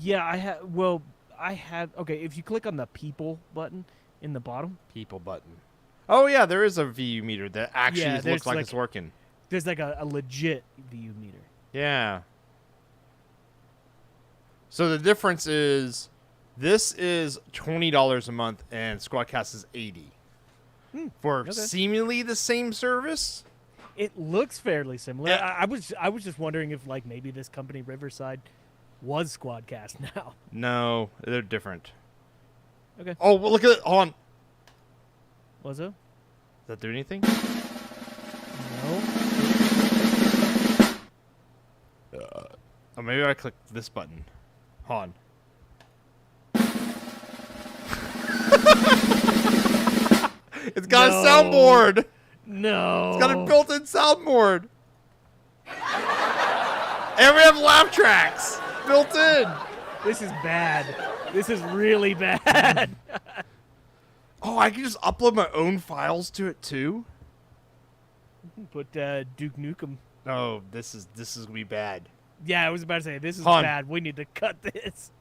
Yeah, I have. Well, I have. Okay, if you click on the people button in the bottom, People button. Oh yeah, there is a VU meter that actually yeah, looks like it's working. there's like a legit VU meter. Yeah. So the difference is, this is $20 a month and Squadcast is $80 for Okay. seemingly the same service. It looks fairly similar. Yeah. I was just wondering if like maybe this company Riverside was Squadcast now. No, they're different. Okay. Oh, well, look at it. Hold on. Was it? Does that do anything? No. Oh, maybe I click this button. Hold on. It's got a soundboard. No. It's got a built-in soundboard. And we have laugh tracks built in. This is bad. This is really bad. Oh, I can just upload my own files to it too. Put Duke Nukem. Oh, this is gonna be bad. Yeah, I was about to say this is Hold on. bad. We need to cut this.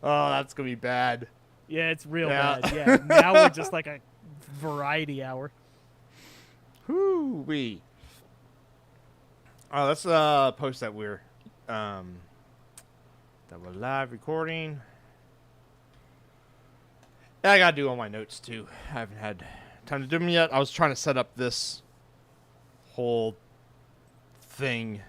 Oh, that's gonna be bad. Yeah, it's real Yeah. bad. Yeah, now we're just like a variety hour. Whoo wee. Oh, let's post that we're live recording. Yeah, I gotta do all my notes too. I haven't had time to do them yet. I was trying to set up this whole thing.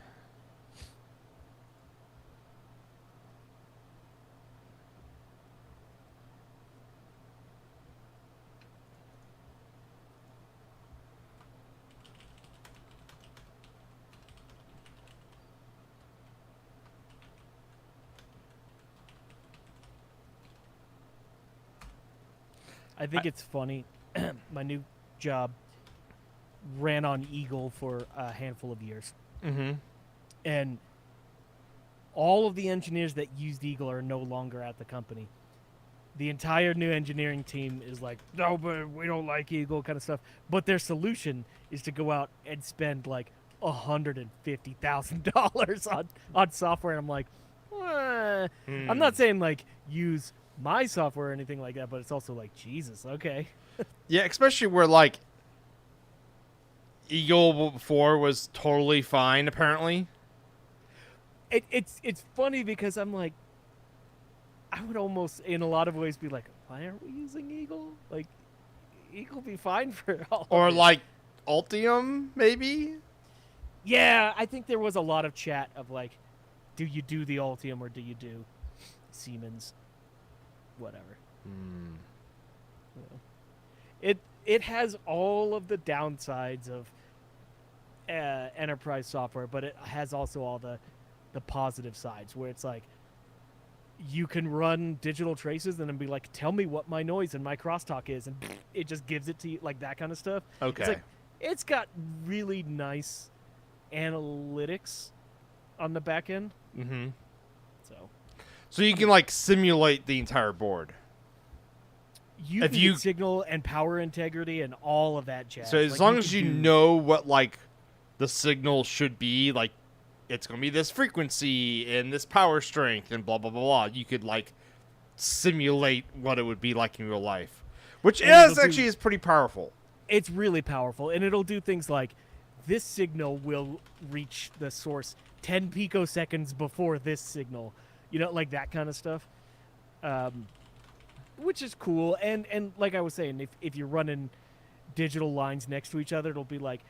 I think it's funny. My new job ran on Eagle for a handful of years. Mm-hmm. And all of the engineers that used Eagle are no longer at the company. The entire new engineering team is like, no, but we don't like Eagle kind of stuff. But their solution is to go out and spend like $150,000 on software. And I'm like, I'm not saying like use my software or anything like that, but it's also like, Jesus, okay. Yeah, especially where like Eagle before was totally fine, apparently. It's funny because I'm like, I would almost in a lot of ways be like, why aren't we using Eagle? Like, Eagle be fine for all. Or of it. like Altium, maybe? Yeah, I think there was a lot of chat of like, do you do the Altium or do you do Siemens? Whatever. It has all of the downsides of enterprise software, but it has also all the positive sides where it's like you can run digital traces and then be like, tell me what my noise and my crosstalk is, and it just gives it to you, like that kind of stuff. Okay. It's like it's got really nice analytics on the back end. Mm-hmm. So you can like simulate the entire board. you If can you- get signal and power integrity and all of that jazz. So as Like, long as you can do- know what like the signal should be, like it's gonna be this frequency and this power strength and blah blah blah blah, you could like simulate what it would be like in real life, which And it'll is do- actually is pretty powerful. it's really powerful, and it'll do things like this signal will reach the source 10 picoseconds before this signal, like that kind of stuff, which is cool. And like I was saying, if you're running digital lines next to each other, it'll be like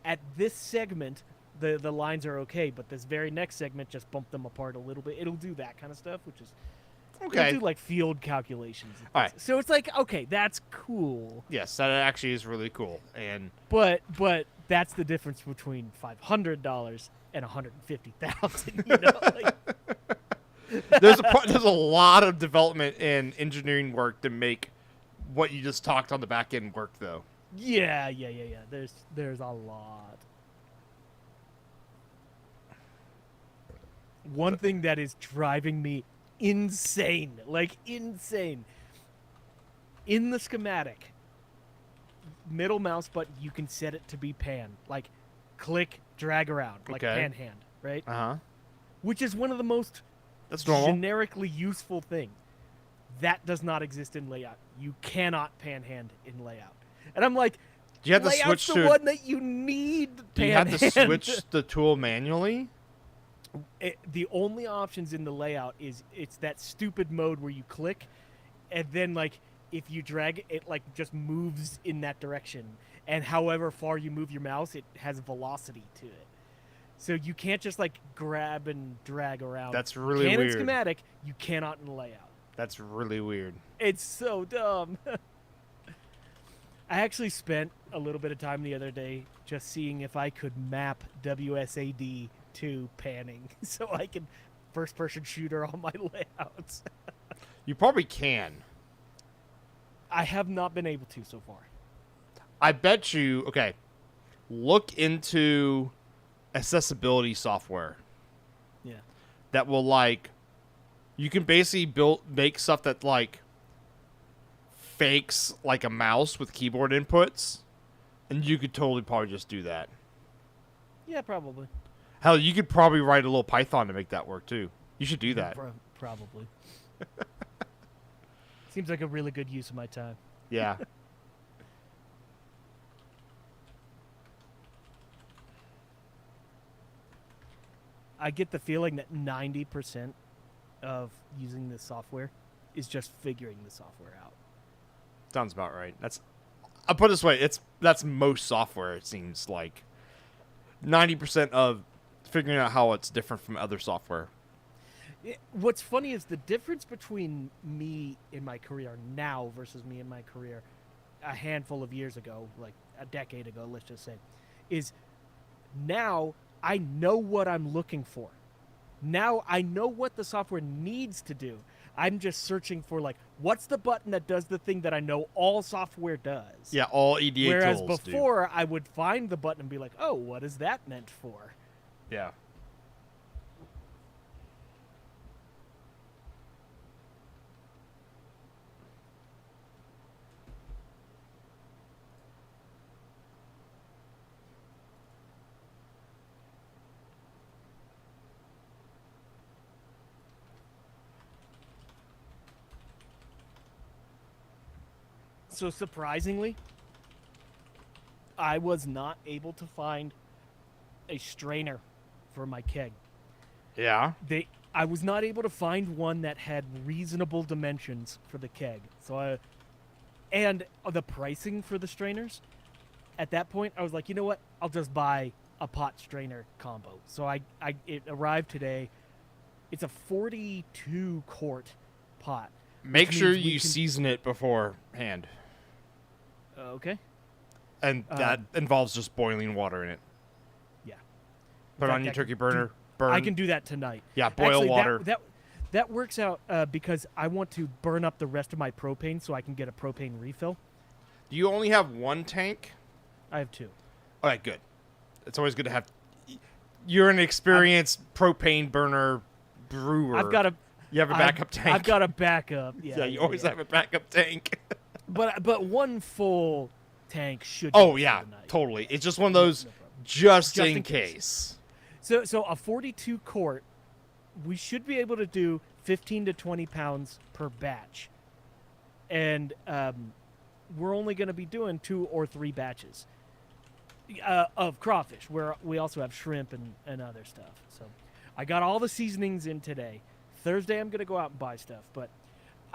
at this segment the lines are okay, but this very next segment just bump them apart a little bit. It'll do that kind of stuff, which is Okay. It'll do like field calculations and All things. right. So it's like, okay, that's cool. Yes, that actually is really cool. And But that's the difference between $500 and $150,000. Like, there's a lot of development and engineering work to make what you just talked on the back end work, though. yeah. There's a lot. One thing that is driving me insane, in the schematic, middle mouse button, you can set it to be pan. Like, click, drag around, like Okay. pan hand, right? Uh-huh. Which is one of the most That's normal. generically useful thing. That does not exist in layout. You cannot panhand in layout. And I'm like, Do you have to layout's switch the to one that you need Do you have to panhand. switch the tool manually? The only options in the layout is it's that stupid mode where you click, and then like if you drag it, like just moves in that direction. And however far you move your mouse, it has velocity to it. So you can't just like grab and drag around. That's really Can in weird. schematic, you cannot in layout. That's really weird. It's so dumb. I actually spent a little bit of time the other day just seeing if I could map WSAD to panning so I can first-person shooter on my layouts. You probably can. I have not been able to so far. I bet you. Okay, look into accessibility software Yeah. that will like. You can basically make stuff that like fakes like a mouse with keyboard inputs, and you could totally probably just do that. Yeah, probably. Hell, you could probably write a little Python to make that work too. You should do that. Probably. Seems like a really good use of my time. Yeah. I get the feeling that 90% of using this software is just figuring the software out. Sounds about right. I'll put it this way, that's most software, it seems like. 90% of figuring out how it's different from other software. What's funny is the difference between me in my career now versus me in my career a handful of years ago, like a decade ago, let's just say, is now I know what I'm looking for. Now I know what the software needs to do. I'm just searching for, like, what's the button that does the thing that I know all software does? Yeah, all EDA Whereas tools before, I would find the button and be like, oh, what is that meant for? do. Yeah. So surprisingly, I was not able to find a strainer for my keg. Yeah. I was not able to find one that had reasonable dimensions for the keg. And the pricing for the strainers, at that point, I was like, you know what? I'll just buy a pot strainer combo. So it arrived today. It's a 42 quart pot. Make which sure means we you can- season it beforehand. Okay. And that involves just boiling water in it. Yeah. Put it In on fact, your I turkey can burner. Burn. I can do that tonight. Yeah, boil Actually, water. That works out because I want to burn up the rest of my propane so I can get a propane refill. Do you only have one tank? I have two. All right, good. It's always good to have. You're an experienced propane burner brewer. You have a backup tank. I've got a backup. Yeah, Yeah, you always have a backup tank. But one full tank should. Oh be yeah, for the night. totally. It's just one of those No problem. just in case. So a 42 quart, we should be able to do 15 to 20 pounds per batch, and we're only going to be doing 2 or 3 batches of crawfish. Where we also have shrimp and other stuff. So I got all the seasonings in today. Thursday I'm going to go out and buy stuff, but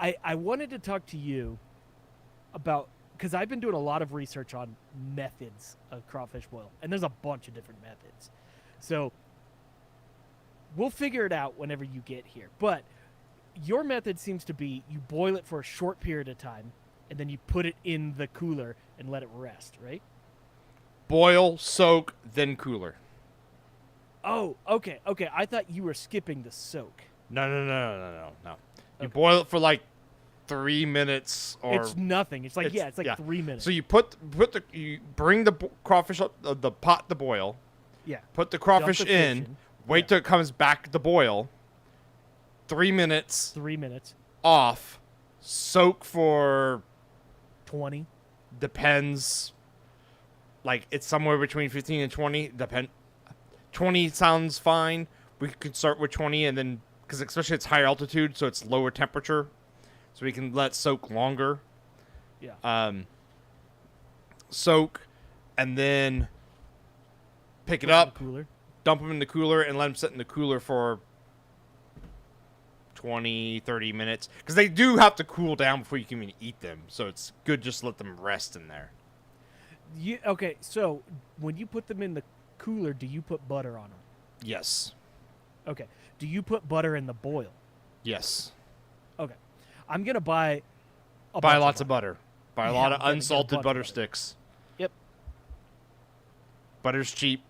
I wanted to talk to you about, because I've been doing a lot of research on methods of crawfish boil, and there's a bunch of different methods. So we'll figure it out whenever you get here. But your method seems to be you boil it for a short period of time, and then you put it in the cooler and let it rest, right? Boil, soak, then cooler. Oh, okay. I thought you were skipping the soak. No. You Okay. boil it for like 3 minutes, or It's nothing. It's like, it's like 3 minutes. So you you bring the crawfish up the pot to boil. yeah. Put the crawfish Dump the fish in. Wait till it comes back to boil. 3 minutes 3 minutes. off. Soak for 20. depends like it's somewhere between 15 and 20. 20 sounds fine. We could start with 20 and then, because especially it's higher altitude, so it's lower temperature, so we can let it soak longer. Yeah. Soak, and then pick it Put it in up, the cooler. dump them in the cooler, and let them sit in the cooler for 20, 30 minutes. Because they do have to cool down before you can even eat them, so it's good just to let them rest in there. Okay, so when you put them in the cooler, do you put butter on them? Yes. Okay. Do you put butter in the boil? Yes. Okay. I'm going to buy Buy lots of butter. Buy a Yeah, lot I'm of gonna get a unsalted bunch of butter butter. sticks. Yep. Butter's cheap.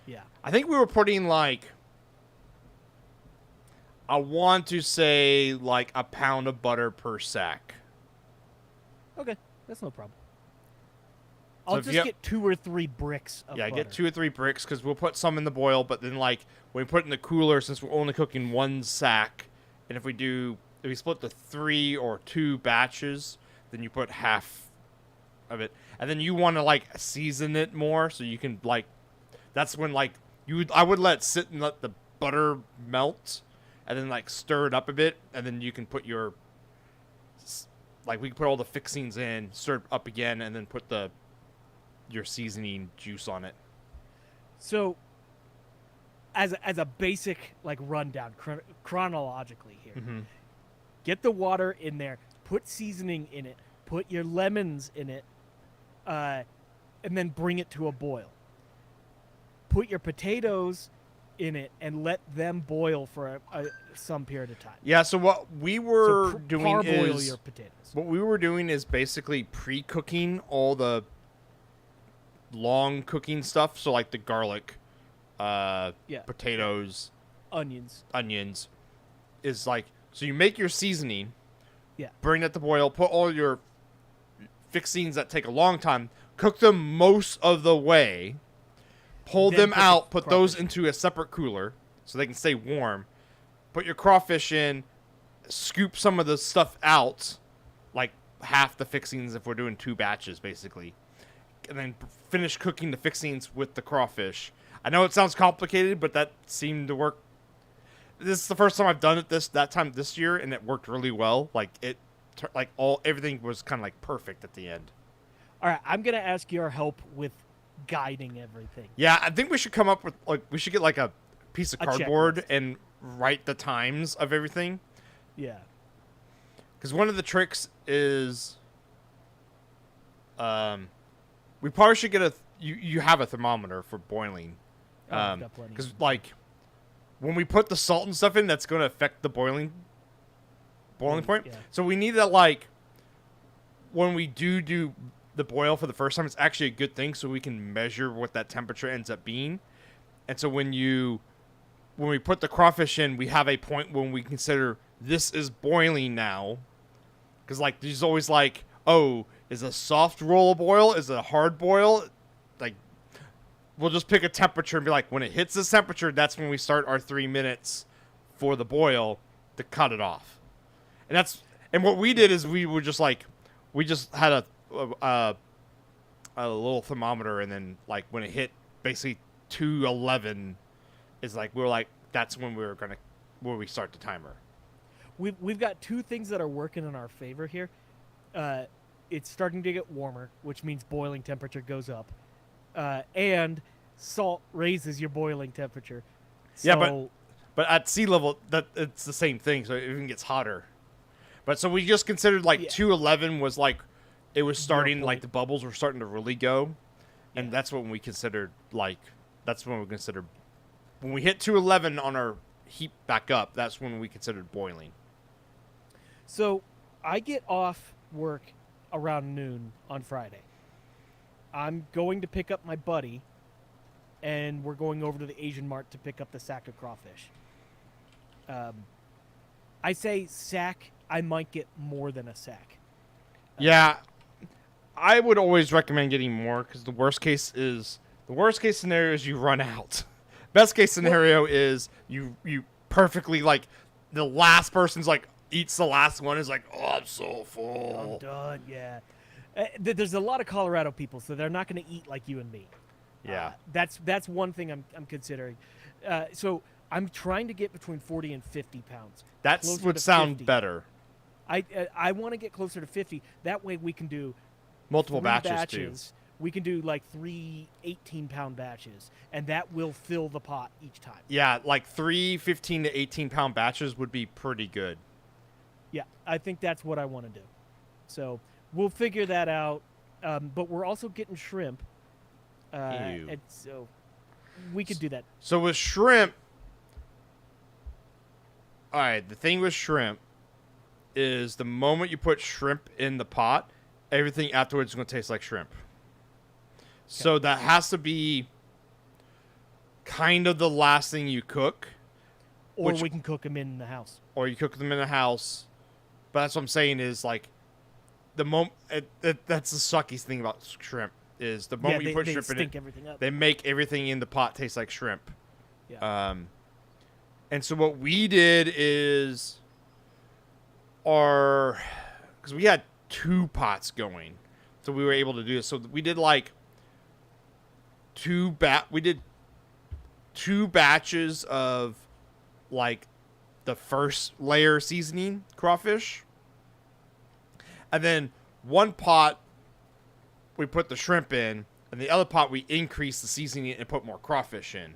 Yeah. I think we were putting like, I want to say like a pound of butter per sack. Okay. That's no problem. So I'll if just you- get 2 or 3 bricks of Yeah, butter. get 2 or 3 bricks because we'll put some in the boil, but then like when we put it in the cooler, since we're only cooking 1 sack, and if we split the 3 or 2 batches, then you put half of it, and then you want to like season it more, so you can like, that's when like I would let it sit and let the butter melt, and then like stir it up a bit, and then you can put your like we can put all the fixings in, stir it up again, and then put your seasoning juice on it. So, as a basic like rundown chronologically here, Mm-hmm. get the water in there, put seasoning in it, put your lemons in it, and then bring it to a boil. Put your potatoes in it and let them boil for some period of time. Yeah, so what we were So doing parboil is your potatoes. what we were doing is basically pre-cooking all the long cooking stuff, so like the garlic, Yeah. potatoes, Onions. onions, is like, so you make your seasoning, Yeah. bring that to boil, put all your fixings that take a long time, cook them most of the way, pull Then them put the out, put those crawfish into a separate cooler so they can stay warm, put your crawfish in, scoop some of the stuff out, like half the fixings if we're doing 2 batches basically, and then finish cooking the fixings with the crawfish. I know it sounds complicated, but that seemed to work. This is the first time I've done it this year, and it worked really well. Like everything was kind of like perfect at the end. All right, I'm gonna ask your help with guiding everything. Yeah, I think we should come up with we should get like a piece of A cardboard checklist. and write the times of everything. Yeah. Because one of the tricks is, we probably should get you have a thermometer for boiling, Oh, I've got plenty. because like when we put the salt and stuff in, that's going to affect the boiling point. Yeah. So we need that, like when we do the boil for the first time, it's actually a good thing, so we can measure what that temperature ends up being. And so when we put the crawfish in, we have a point when we consider this is boiling now. Because, like, there's always, like, oh, is a soft roll a boil? Is it a hard boil? Like, we'll just pick a temperature and be like, when it hits this temperature, that's when we start our 3 minutes for the boil to cut it off. And what we did is we just had a little thermometer, and then, like, when it hit basically 211, is like, we were like, that's when where we start the timer. We've got 2 things that are working in our favor here. It's starting to get warmer, which means boiling temperature goes up, and salt raises your boiling temperature. So, Yeah, but at sea level, that it's the same thing, so it even gets hotter. But so we just considered like Yeah. 211 was like, it was starting, like point. the bubbles were starting to really go, and Yeah. that's when we considered when we hit 211 on our heat back up. That's when we considered boiling. So I get off work around noon on Friday. I'm going to pick up my buddy, and we're going over to the Asian Mart to pick up the sack of crawfish. I say sack. I might get more than a sack. Yeah, I would always recommend getting more, because the worst case scenario is you run out. Best case scenario is you perfectly, like, the last person's like eats the last one, is like, oh, I'm so full. I'm done. Yeah. There's a lot of Colorado people, so they're not going to eat like you and me. Yeah. That's one thing I'm considering. So I'm trying to get between 40 and 50 pounds. That Closer would to sound 50. better. I want to get closer to 50. That way we can do Multiple three batches, batches. We can do like 3 18-pound batches, and that will fill the pot each time. Yeah, like 3 15 to 18-pound batches would be pretty good. Yeah, I think that's what I want to do. So we'll figure that out. But we're also getting shrimp. Ew. And so we could do that. So with shrimp, all right, the thing with shrimp is the moment you put shrimp in the pot, everything afterwards is going to taste like shrimp. So that has to be kind of the last thing you cook. Or we can cook them in the house. Or you cook them in the house. But that's what I'm saying is like the moment that's the suckiest thing about shrimp is the moment you put shrimp in it, everything up. they make everything in the pot taste like shrimp. Yeah. And so what we did is because we had 2 pots going, so we were able to do this. So we did like 2 batches of like the first layer seasoning crawfish, and then 1 pot we put the shrimp in, and the other pot we increased the seasoning and put more crawfish in.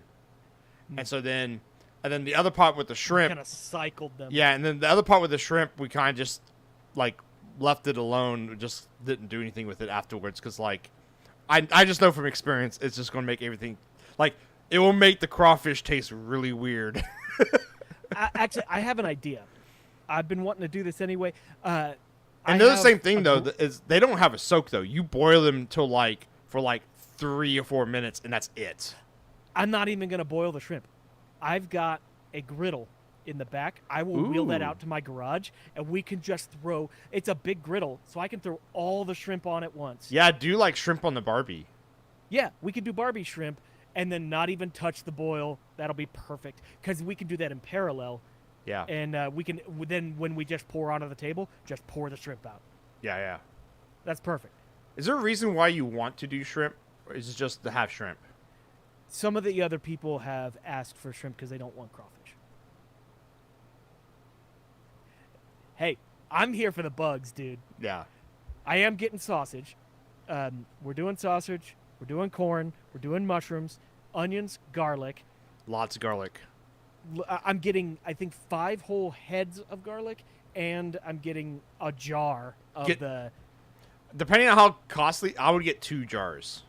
And so then the other pot with the shrimp kind of cycled them. Yeah, and then the other part with the shrimp, we kind of just like left it alone. We just didn't do anything with it afterwards because like I just know from experience it's just going to make everything like it will make the crawfish taste really weird. Actually, I have an idea. I've been wanting to do this anyway. And they're the same thing though. Is they don't have a soak though. You boil them till like for like 3 or 4 minutes, and that's it. I'm not even going to boil the shrimp. I've got a griddle in the back. I will wheel that out to my garage, and we can just throw. It's a big griddle, so I can throw all the shrimp on at once. Yeah, I do like shrimp on the Barbie. Yeah, we can do Barbie shrimp, and then not even touch the boil. That'll be perfect because we can do that in parallel. Yeah. And we can then when we just pour onto the table, just pour the shrimp out. Yeah. That's perfect. Is there a reason why you want to do shrimp, or is it just to have shrimp? Some of the other people have asked for shrimp because they don't want crawfish. Hey, I'm here for the bugs, dude. Yeah. I am getting sausage. We're doing sausage. We're doing corn. We're doing mushrooms, onions, garlic. Lots of garlic. I'm getting, I think, 5 whole heads of garlic, and I'm getting a jar of the... Depending on how costly, I would get 2 jars.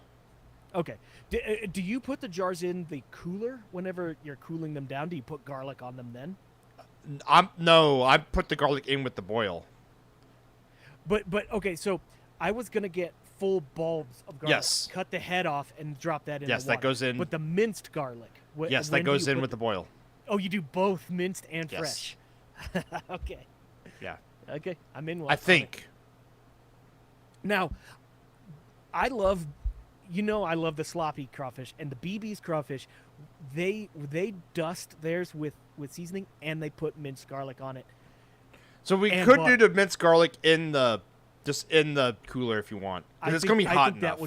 Okay. Do you put the jars in the cooler whenever you're cooling them down? Do you put garlic on them then? No, I put the garlic in with the boil. But okay, so I was gonna get full bulbs of garlic. Yes. Cut the head off and drop that in. Yes, the water. that goes in. But the minced garlic. Yes, that goes in with the boil. Oh, you do both minced and Yes. fresh. Okay. Yeah. Okay, I'm in one. I think. Now, I love the sloppy crawfish and the BB's crawfish. They dust theirs with seasoning and they put minced garlic on it. So we And could butter. do the minced garlic in the cooler if you want. Because it's gonna be hot I think enough.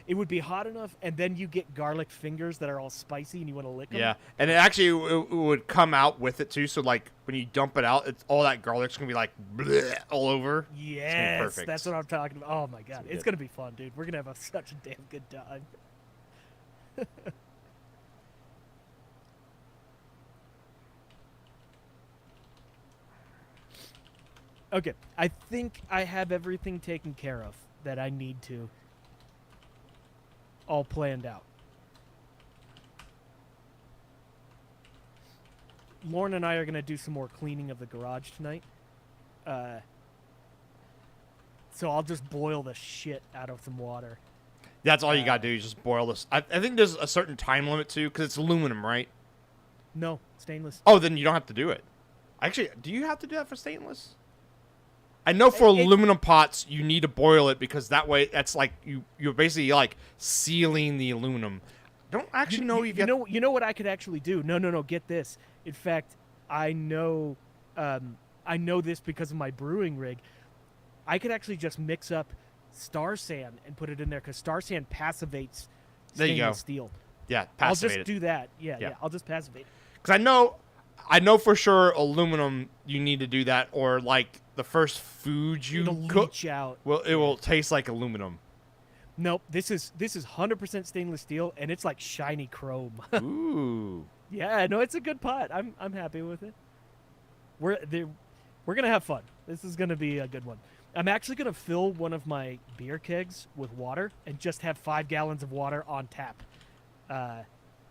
it would be hot enough, and then you get garlic fingers that are all spicy, and you want to lick them. Yeah, and it would come out with it too. So like when you dump it out, all that garlic's gonna be like bleh, all over. Yes, perfect. that's what I'm talking about. Oh my god, it's gonna be fun, dude. We're gonna have such a damn good time. Okay, I think I have everything taken care of that I need to. All planned out. Lauren and I are going to do some more cleaning of the garage tonight. So I'll just boil the shit out of some water. That's all you gotta do is just boil this. I think there's a certain time limit too, because it's aluminum, right? No, stainless. Oh, then you don't have to do it. Actually, do you have to do that for stainless? I know for aluminum pots you need to boil it because that way that's like you're basically like sealing the aluminum. Don't actually know you know what I could actually do. No, get this. In fact, I know this because of my brewing rig. I could actually just mix up Star Sand and put it in there because Star Sand passivates There you go. stainless steel. Yeah, I'll passivate just it. do that. Yeah, Yeah. yeah. I'll just passivate it. Because I know for sure aluminum you need to do that, or like the first food you It'll cook, leach out. well, it will taste like aluminum. Nope. This is 100% stainless steel, and it's like shiny chrome. Ooh. Yeah, no, it's a good pot. I'm happy with it. We're gonna have fun. This is gonna be a good one. I'm actually gonna fill one of my beer kegs with water and just have 5 gallons of water on tap.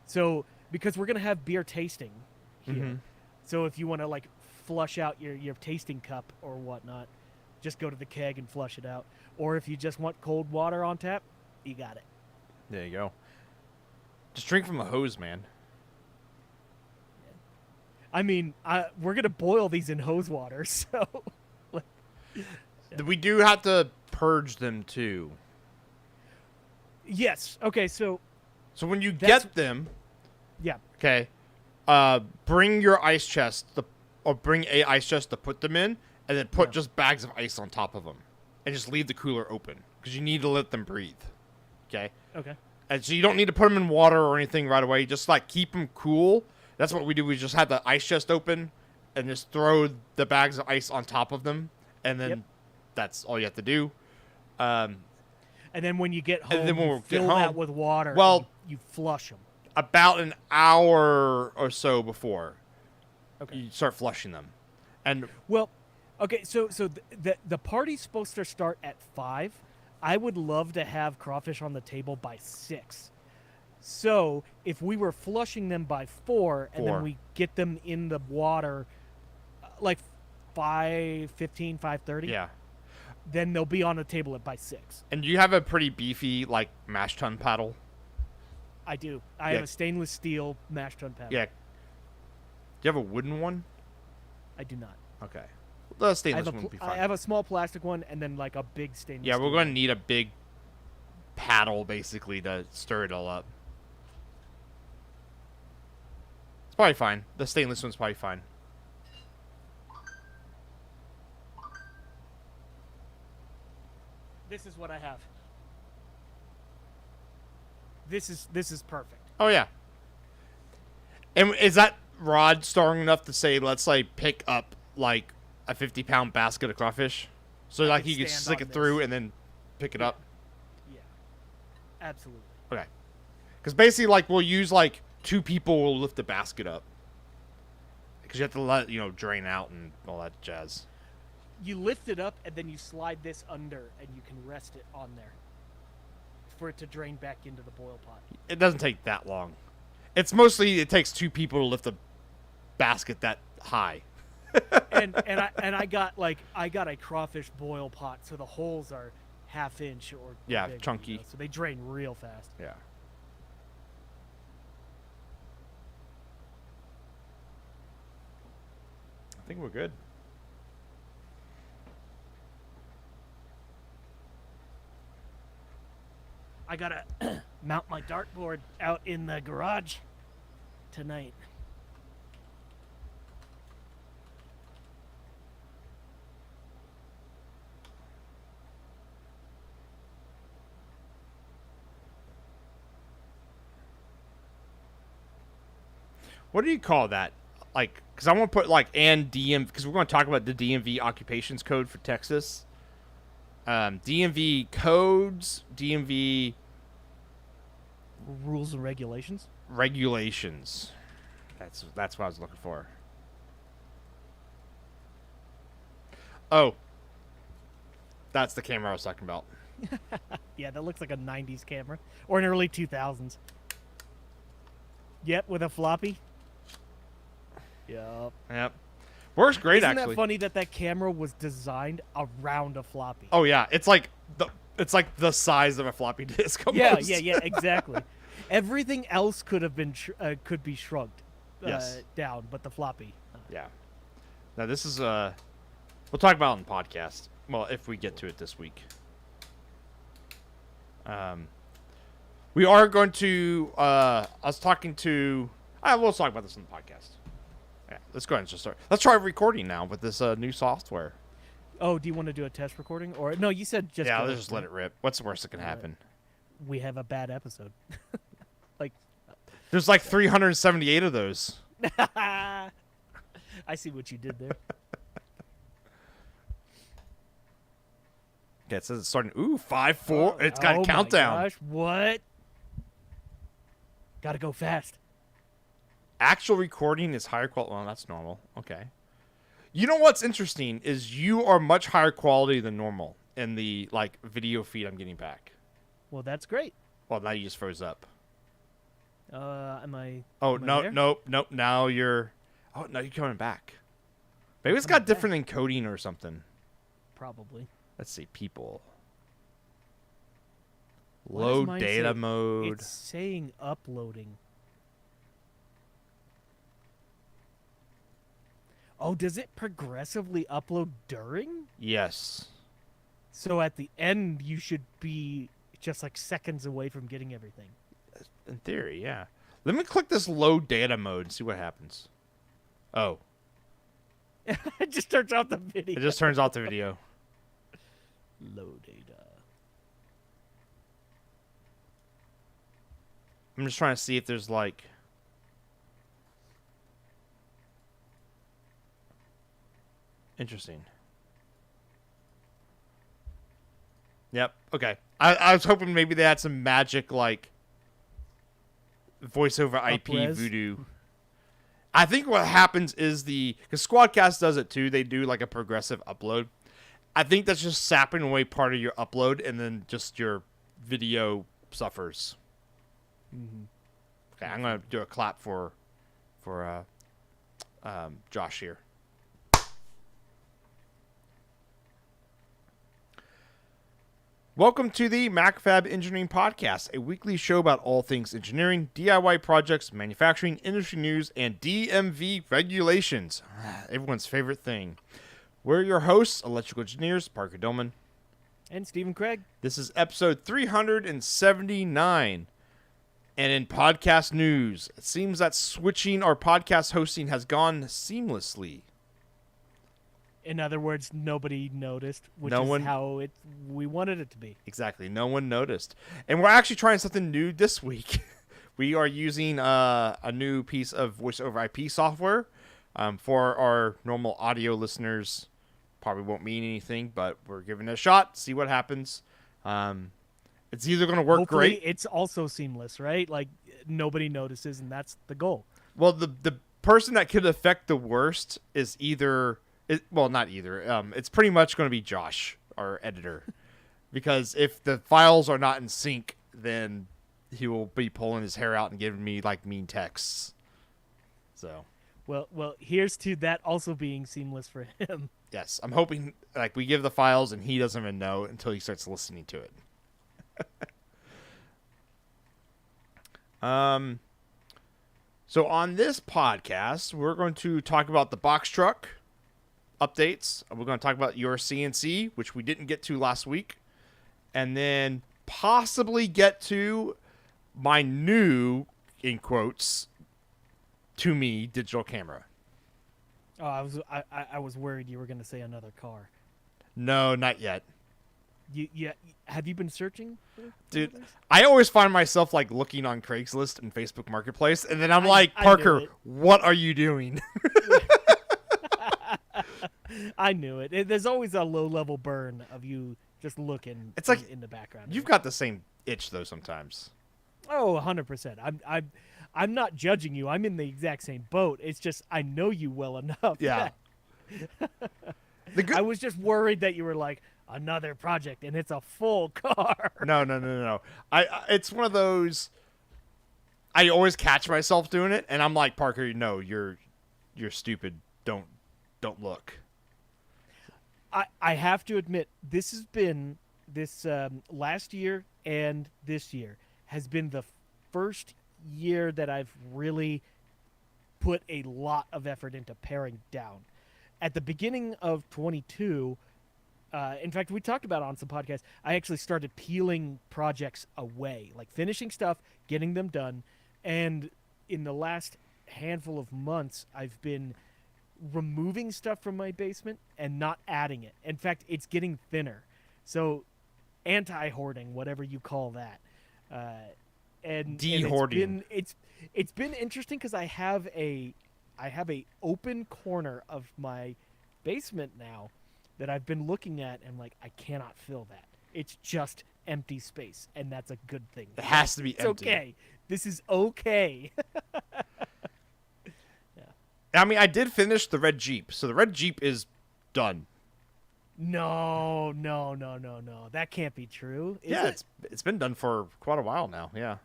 So because we're gonna have beer tasting here, Mhm. so if you want to like flush out your tasting cup or whatnot, just go to the keg and flush it out. Or if you just want cold water on tap, you got it. There you go. Just drink from a hose, man. I mean, we're gonna boil these in hose water, so. We do have to purge them too. Yes. Okay. So. So when you That's- get them, Yeah. okay, bring your ice chest, or bring a ice chest to put them in, and then put Yeah. just bags of ice on top of them, and just leave the cooler open because you need to let them breathe. Okay. Okay. And so you don't need to put them in water or anything right away. Just like keep them cool. That's what we do. We just have the ice chest open and just throw the bags of ice on top of them. And then Yep. that's all you have to do. And then when you get home, And then when you we get fill that home- with water. and well- you flush them. About an hour or so before Okay. you start flushing them. And Well, okay. So the party's supposed to start at 5. I would love to have crawfish on the table by 6. So if we were flushing them by 4, and 4. then we get them in the water, like 5:15, 5:30, yeah. then they'll be on the table by 6. And you have a pretty beefy, like, mash tun paddle. I do. I Yeah. have a stainless steel mash tun paddle. Yeah. Do you have a wooden one? I do not. Okay. The I stainless have, one would be I fine. have a small plastic one and then like a big stainless Yeah, steel we're going to one. need a big paddle, basically, to stir it all up. It's probably fine. The stainless one's probably fine. This is what I have. This is perfect. Oh, yeah. And is that rod strong enough to say, let's, like, pick up, like, a 50-pound basket of crawfish? So, like, could you can stand stick on it through this. and then pick it Yeah. up? Yeah. Absolutely. Okay. Because basically, like, we'll use, like, 2 people will lift the basket up. Because you have to let, drain out and all that jazz. You lift it up and then you slide this under and you can rest it on there for it to drain back into the boil pot. It doesn't take that long. It's mostly, it takes 2 people to lift a basket that high. and I got a crawfish boil pot, so the holes are half-inch or Yeah, bigger, chunky. so they drain real fast. Yeah. I think we're good. I gotta mount my dartboard out in the garage tonight. What do you call that? Like, because I want to put, like, and DM, because we're going to talk about the DMV occupations code for Texas. DMV codes, DMV Rules and regulations. regulations. That's what I was looking for. Oh. That's the camera I was talking about. Yeah, that looks like a 90s camera or an early 2000s. Yep, with a floppy. Yep. Yep. Works great, Isn't actually. that funny that camera was designed around a floppy? Oh, yeah. It's like the size of a floppy disk almost. Yeah, exactly. Everything else could have been could be shrugged Yes. down, but the floppy. Yeah. Now, this is, we'll talk about it on the podcast. Well, if we get to it this week. We are going to, I was talking to, we'll talk about this on the podcast. Yeah, let's go ahead and just start. Let's try recording now with this new software. Oh, do you want to do a test recording? Or no, you said just Yeah, go, let's just let right? it rip. What's the worst that can All right. happen? We have a bad episode. Like, There's like 378 of those. I see what you did there. Yeah, it says it's starting. Ooh, 5-4. It's got a Oh countdown. my gosh, what? Gotta go fast. Actual recording is higher quality. Well, that's normal. Okay. You know what's interesting is you are much higher quality than normal in the like video feed I'm getting back. Well, that's great. Well, now you just froze up. Am I? Oh, am I no, there? nope. Now you're. Oh, no, you're coming back. Maybe it's coming got different encoding or something. Probably. Let's see. People. Why does Low mine data say- mode. It's saying uploading. Oh, does it progressively upload during? Yes. So at the end, you should be just like seconds away from getting everything. In theory, yeah. Let me click this low data mode and see what happens. Oh, It just turns off the video. it just turns off the video. Low data. I'm just trying to see if there's like. Interesting. Yep. Okay. I was hoping maybe they had some magic like voice over IP Up-res? voodoo. I think what happens is because Squadcast does it too. They do like a progressive upload. I think that's just sapping away part of your upload, and then just your video suffers. Mm-hmm. Okay, I'm gonna do a clap for Josh here. Welcome to the MacFab Engineering Podcast, a weekly show about all things engineering, DIY projects, manufacturing, industry news, and DMV regulations. Everyone's favorite thing. We're your hosts, electrical engineers, Parker Dillman. And Stephen Craig. This is episode 379. And in podcast news, it seems that switching our podcast hosting has gone seamlessly. In other words, nobody noticed, which No is one- how we wanted it to be. Exactly. No one noticed. And we're actually trying something new this week. We are using a new piece of voice over IP software. For our normal audio listeners, probably won't mean anything, but we're giving it a shot, see what happens. It's either going to work Hopefully, great. it's also seamless, right? Like nobody notices, and that's the goal. Well, the person that could affect the worst is not either. It's pretty much going to be Josh, our editor, because if the files are not in sync, then he will be pulling his hair out and giving me like mean texts. So, Well, here's to that also being seamless for him. yes, I'm hoping like we give the files and he doesn't even know until he starts listening to it. So on this podcast, we're going to talk about the box truck updates. We're going to talk about your CNC, which we didn't get to last week, and then possibly get to my new, in quotes, to me, digital camera. Oh, I was worried you were going to say another car. No, not yet. Have you been searching? Dude, I always find myself like looking on Craigslist and Facebook Marketplace, and then I'm I like, knew Parker, it. what are you doing? I knew it. There's always a low-level burn of you just looking. It's like in the background. You've got the same itch though sometimes. Oh, 100%. I'm not judging you. I'm in the exact same boat. It's just I know you well enough. Yeah. I was just worried that you were like another project and it's a full car. No. It's one of those. I always catch myself doing it, and I'm like, Parker, no, you're stupid. Don't look. I have to admit, this has been this last year and this year has been the first year that I've really put a lot of effort into paring down. At the beginning of 22, in fact, we talked about it on some podcasts, I actually started peeling projects away, like finishing stuff, getting them done. And in the last handful of months, I've been removing stuff from my basement and not adding it. In fact, it's getting thinner. So anti-hoarding, whatever you call that. And De-hoarding. it's been interesting because I have a open corner of my basement now that I've been looking at, and like I cannot fill that. It's just empty space, and that's a good thing. It has to be It's empty. okay. This is okay. I mean, I did finish the red Jeep, so the red Jeep is done. No. That can't be true. Is Yeah, it? it's been done for quite a while now. Yeah.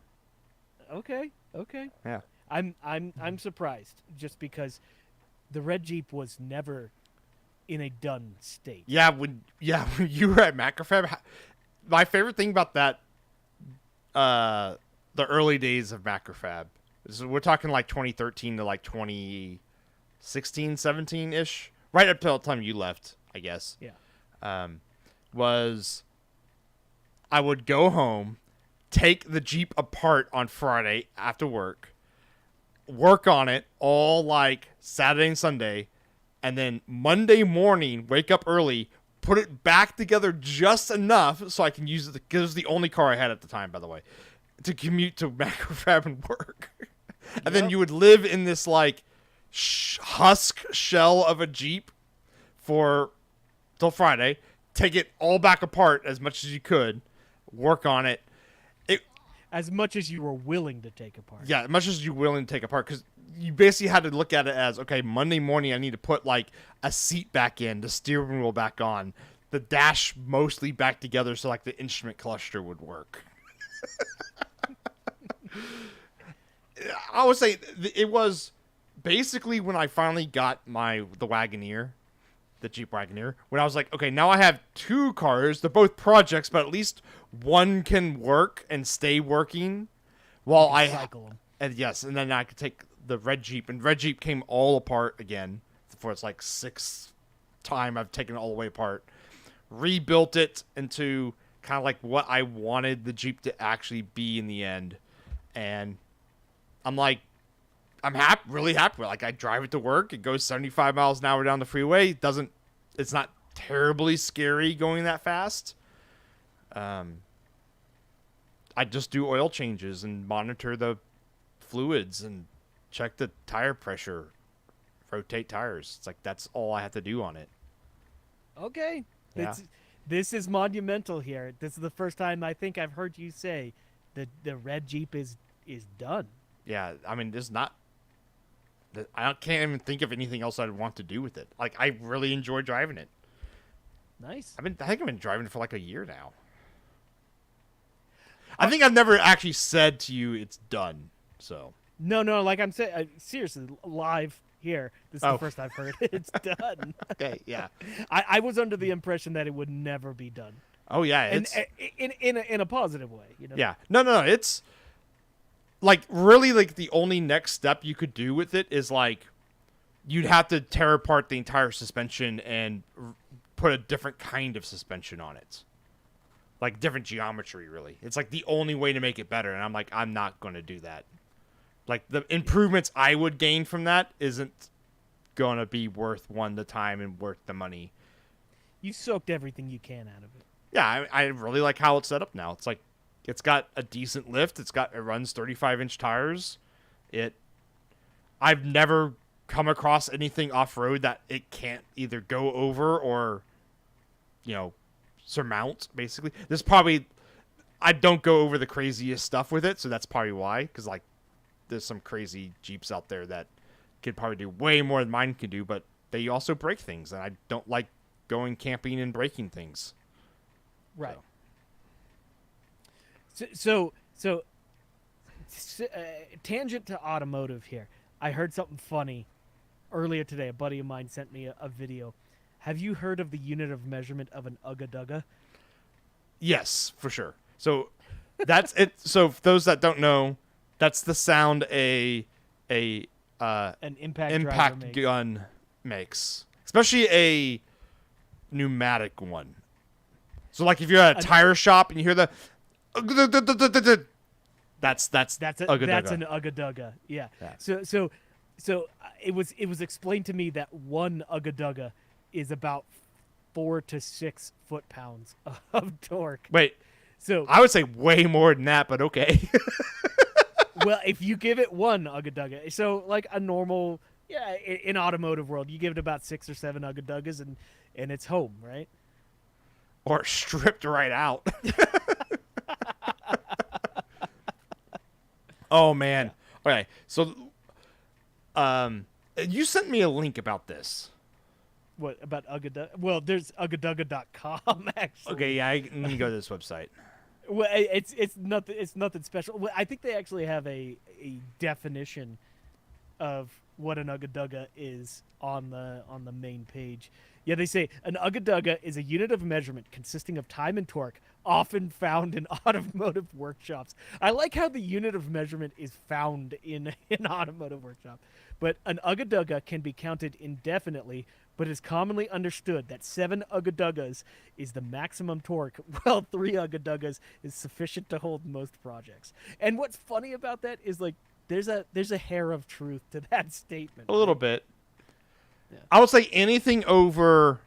Okay. Yeah. I'm surprised just because the red Jeep was never in a done state. Yeah, when you were at Macrofab, my favorite thing about that, the early days of Macrofab, so we're talking like 2013 to like 2016, 17 ish, right up till the time you left, I guess. Yeah. Was I would go home, take the Jeep apart on Friday after work on it all like Saturday and Sunday, and then Monday morning, wake up early, put it back together just enough so I can use it, because it was the only car I had at the time, by the way, to commute to Macrofab and work. And then you would live in this like husk shell of a Jeep till Friday, take it all back apart as much as you could, work on it. As much as you were willing to take apart. Yeah, as much as you're willing to take apart, because you basically had to look at it as, okay, Monday morning I need to put like a seat back in, the steering wheel back on, the dash mostly back together so like the instrument cluster would work. I would say it was basically when I finally got the Wagoneer, the Jeep Wagoneer, when I was like, okay, now I have two cars. They're both projects, but at least one can work and stay working while I cycle them. And yes, and then I could take the red Jeep, and red Jeep came all apart again for its like sixth time I've taken it all the way apart, rebuilt it into kind of like what I wanted the Jeep to actually be in the end, and I'm really happy. Like, I drive it to work. It goes 75 miles an hour down the freeway. It's not terribly scary going that fast. I just do oil changes and monitor the fluids and check the tire pressure, rotate tires. It's like, that's all I have to do on it. Okay. Yeah. This is monumental here. This is the first time I think I've heard you say that the red Jeep is done. Yeah, I mean, I can't even think of anything else I'd want to do with it. Like, I really enjoy driving it. Nice. I think I've been driving it for like a year now. I think I've never actually said to you it's done. So No, like I'm saying, seriously, live here. This is the first I've heard it's done. okay, yeah. I was under the impression that it would never be done. Oh yeah, And it's in a positive way, you know. yeah. No. It's like really like the only next step you could do with it is like you'd have to tear apart the entire suspension and put a different kind of suspension on it. Like different geometry, really. It's like the only way to make it better, and I'm like, I'm not going to do that. Like, the improvements I would gain from that isn't going to be worth the time and worth the money. You soaked everything you can out of it. Yeah, I really like how it's set up now. It's like, it's got a decent lift. It runs 35-inch tires. I've never come across anything off-road that it can't either go over or, surmount, basically. I don't go over the craziest stuff with it, so that's probably why, because, like, there's some crazy Jeeps out there that could probably do way more than mine can do, but they also break things, and I don't like going camping and breaking things. Right. So tangent to automotive here. I heard something funny earlier today. A buddy of mine sent me a video. Have you heard of the unit of measurement of an Ugga-Dugga? Yes, for sure. So that's it. So for those that don't know, that's the sound an impact gun makes, especially a pneumatic one. So like if you're at a tire shop and you hear the that's an Ugga-Dugga. Ugga-Dugga. Yeah. So So it was explained to me that one Ugga is about 4 to 6 foot-pounds of torque. Wait, So, I would say way more than that, but okay. well, if you give it one Ugga, so like a normal, yeah, in automotive world, you give it about 6 or 7 Ugga, and it's home, right? Or stripped right out. Oh man. Yeah. Okay, so you sent me a link about this. What about Ugga? Well, there's uggadugga.com actually. Okay, yeah, let me go to this website. Well, it's nothing special. Well, I think they actually have a definition of what an Ugga is on the main page. Yeah, they say an Ugga is a unit of measurement consisting of time and torque, often found in automotive workshops. I like how the unit of measurement is found in an automotive workshop. But an Ugga can be counted indefinitely, but it is commonly understood that 7 Ugga is the maximum torque, while 3 Ugga is sufficient to hold most projects. And what's funny about that is like there's a hair of truth to that statement. A little right? bit. Yeah. I would say anything over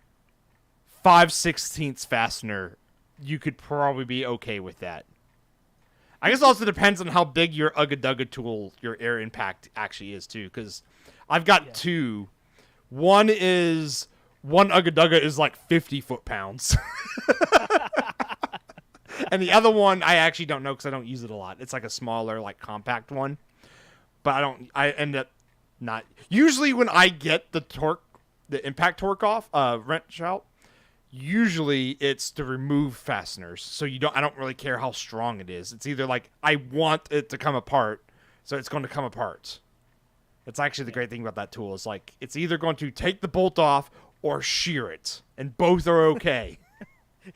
5/16 fastener, you could probably be okay with that. I guess it also depends on how big your Ugga tool, your air impact actually is too, because I've got two. One Ugga is like 50 foot-pounds. And the other one, I actually don't know because I don't use it a lot. It's like a smaller, like compact one. But I end up not. Usually when I get the impact torque off, wrench out, usually it's to remove fasteners. So I don't really care how strong it is. It's either like, I want it to come apart, so it's going to come apart. That's actually the great thing about that tool. Is like, it's either going to take the bolt off or shear it. And both are okay.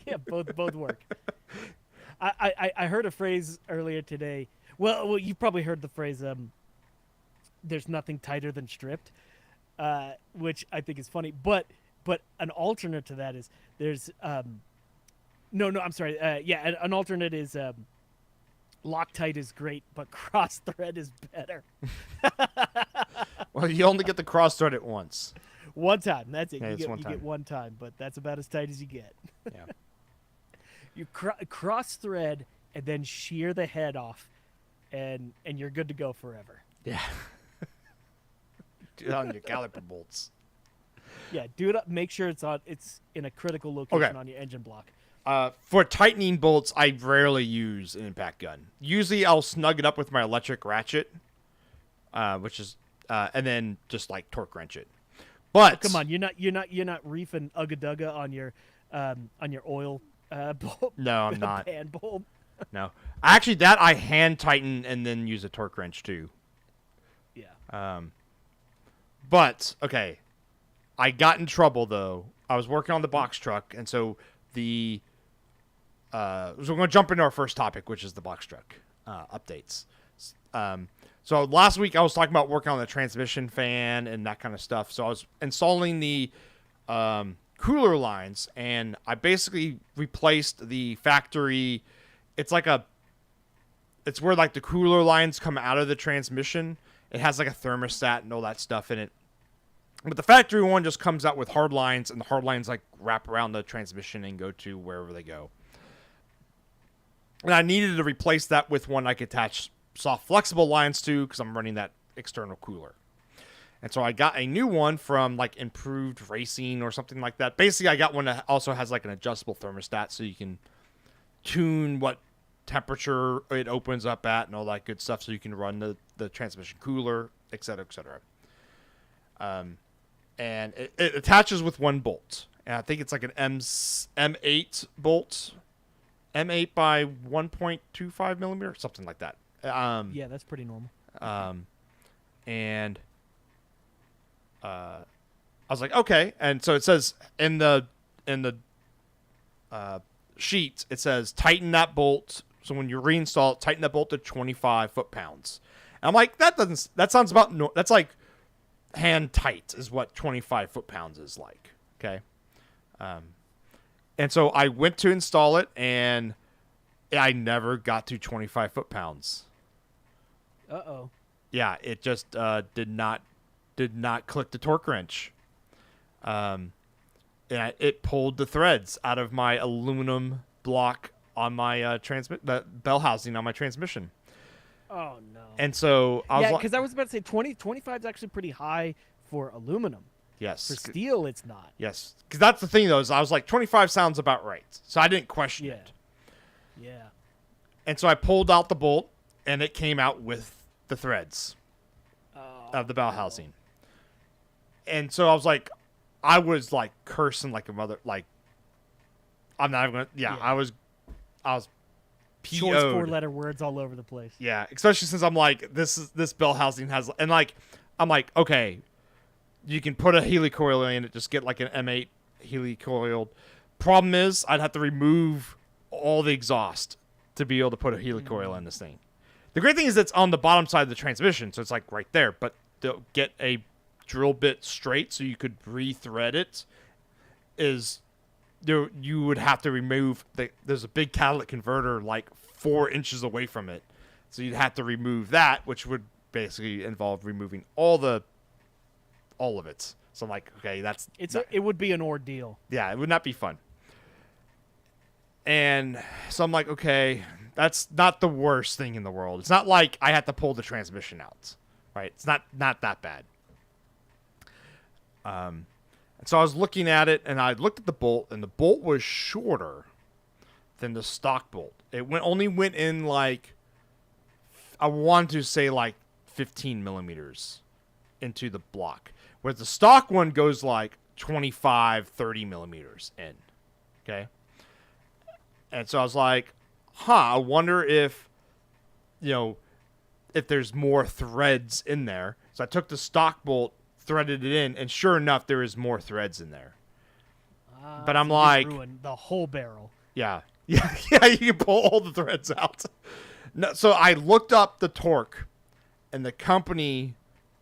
Yeah, both work. I heard a phrase earlier today. Well, you probably heard the phrase, there's nothing tighter than stripped, which I think is funny. But an alternate to that is there's no, I'm sorry. Yeah, an alternate is Loctite is great, but cross thread is better. Well, you only get the cross thread at once. One time, that's it. Yeah, You one time. get one time, but that's about as tight as you get. Yeah. You cross thread and then shear the head off, and you're good to go forever. Yeah. Do it on your caliper bolts. Yeah, do it up. Make sure it's in a critical location on your engine block. For tightening bolts, I rarely use an impact gun. Usually, I'll snug it up with my electric ratchet, which is, and then just like torque wrench it. But Come on, you're not reefing Ugga on your oil bulb. No, I'm not. Pan bulb. No, actually, that I hand tighten and then use a torque wrench too. Yeah. But okay, I got in trouble though. I was working on the box truck, and so so we're going to jump into our first topic, which is the box truck updates. So last week I was talking about working on the transmission fan and that kind of stuff. So I was installing the cooler lines, and I basically replaced the factory. It's where like the cooler lines come out of the transmission. It has like a thermostat and all that stuff in it. But the factory one just comes out with hard lines, and the hard lines like wrap around the transmission and go to wherever they go. And I needed to replace that with one I could attach soft flexible lines to, because I'm running that external cooler. And so I got a new one from like Improved Racing or something like that. Basically, I got one that also has like an adjustable thermostat, so you can tune what temperature it opens up at and all that good stuff, so you can run the transmission cooler, et cetera, et cetera. And it attaches with one bolt. And I think it's like an M8 bolt. M8 by 1.25 millimeter, something like that. Yeah, that's pretty normal. And I was like, okay. And so it says in the sheet, it says tighten that bolt. So when you reinstall it, tighten that bolt to 25 foot-pounds. And I'm like, that sounds about that's like hand tight is what 25 foot-pounds is like. Okay. And so I went to install it, and I never got to 25 foot-pounds. Uh-oh. Yeah, it just did not did not click the torque wrench. And it pulled the threads out of my aluminum block on my the bell housing on my transmission. Oh no. And so I was Yeah, like, because I was about to say 25 is actually pretty high for aluminum. yes, For steel, it's not. yes, because that's the thing though. Is I was like 25 sounds about right, so I didn't question Yeah. it. Yeah. And so I pulled out the bolt, and it came out with the threads of the bell housing. And so I was like cursing like a mother. Like, I'm not even gonna. Yeah, Yeah. I was Choice PO'd. 4-letter words all over the place. Yeah, especially since I'm like this bell housing has, and like I'm like, okay, you can put a helicoil in it, just get like an M8 helicoiled. Problem is, I'd have to remove all the exhaust to be able to put a helicoil in this thing. The great thing is it's on the bottom side of the transmission, so it's like right there. But to get a drill bit straight so you could re-thread it is there. You would have to remove there's a big catalytic converter like 4 inches away from it, so you'd have to remove that, which would basically involve removing all of it. So I'm like, okay, It would be an ordeal. yeah, it would not be fun. And so I'm like, okay, that's not the worst thing in the world. It's not like I had to pull the transmission out, right? It's not that bad. And so I was looking at it, and I looked at the bolt, and the bolt was shorter than the stock bolt. It only went in like, I wanted to say like 15 millimeters into the block, whereas the stock one goes like 25, 30 millimeters in. Okay. And so I was like, I wonder if there's more threads in there. So I took the stock bolt, threaded it in, and sure enough, there is more threads in there. But I'm so you like, ruined the whole barrel. yeah, you can pull all the threads out. No, so I looked up the torque, and the company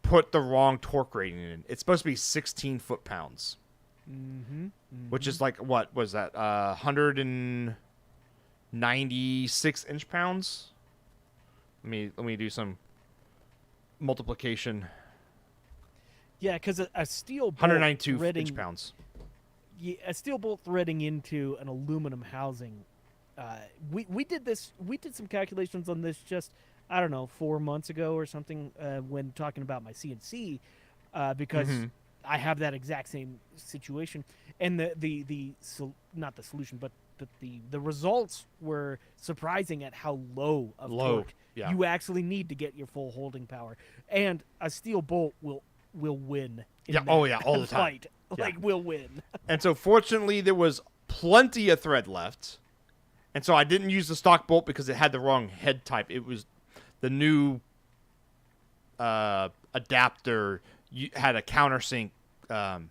put the wrong torque rating in. It's supposed to be 16 foot-pounds, which is like, what was that? 196 inch-pounds. Let me do some multiplication. Yeah, because a steel bolt 192 threading, inch-pounds. Yeah, a steel bolt threading into an aluminum housing. We did this. We did some calculations on this just, I don't know, 4 months ago or something when talking about my CNC because I have that exact same situation. And not the solution, but the results were surprising at how low of torque you actually need to get your full holding power. And a steel bolt will win. In that all the time. Fight. Yeah. Like, will win. And so fortunately there was plenty of thread left. And so I didn't use the stock bolt because it had the wrong head type. It was the new adapter had a countersink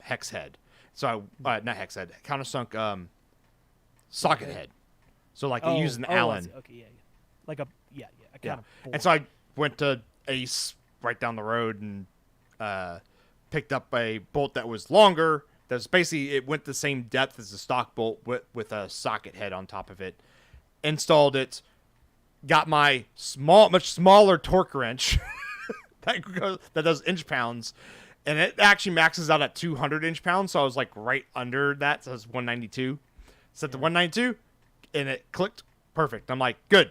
hex head. So not hex head, countersunk socket head. So like you use an Allen. Okay, yeah. Like a kind of bolt. And so I went to Ace right down the road and picked up a bolt that was longer. That's basically, it went the same depth as the stock bolt with a socket head on top of it. Installed it, got my much smaller torque wrench that does inch-pounds, and it actually maxes out at 200 inch-pounds, so I was like right under that, so it was 192. Set to 192, and it clicked perfect. I'm like, good.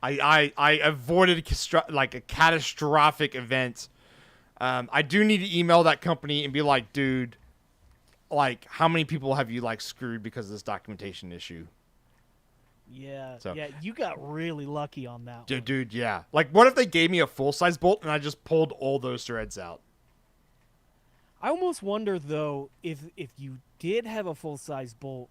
I avoided like a catastrophic event. I do need to email that company and be like, dude, like, how many people have you like screwed because of this documentation issue? Yeah, So- yeah, you got really lucky on that one. Dude, yeah. Like, what if they gave me a full-size bolt and I just pulled all those threads out? I almost wonder though if you did have a full size bolt,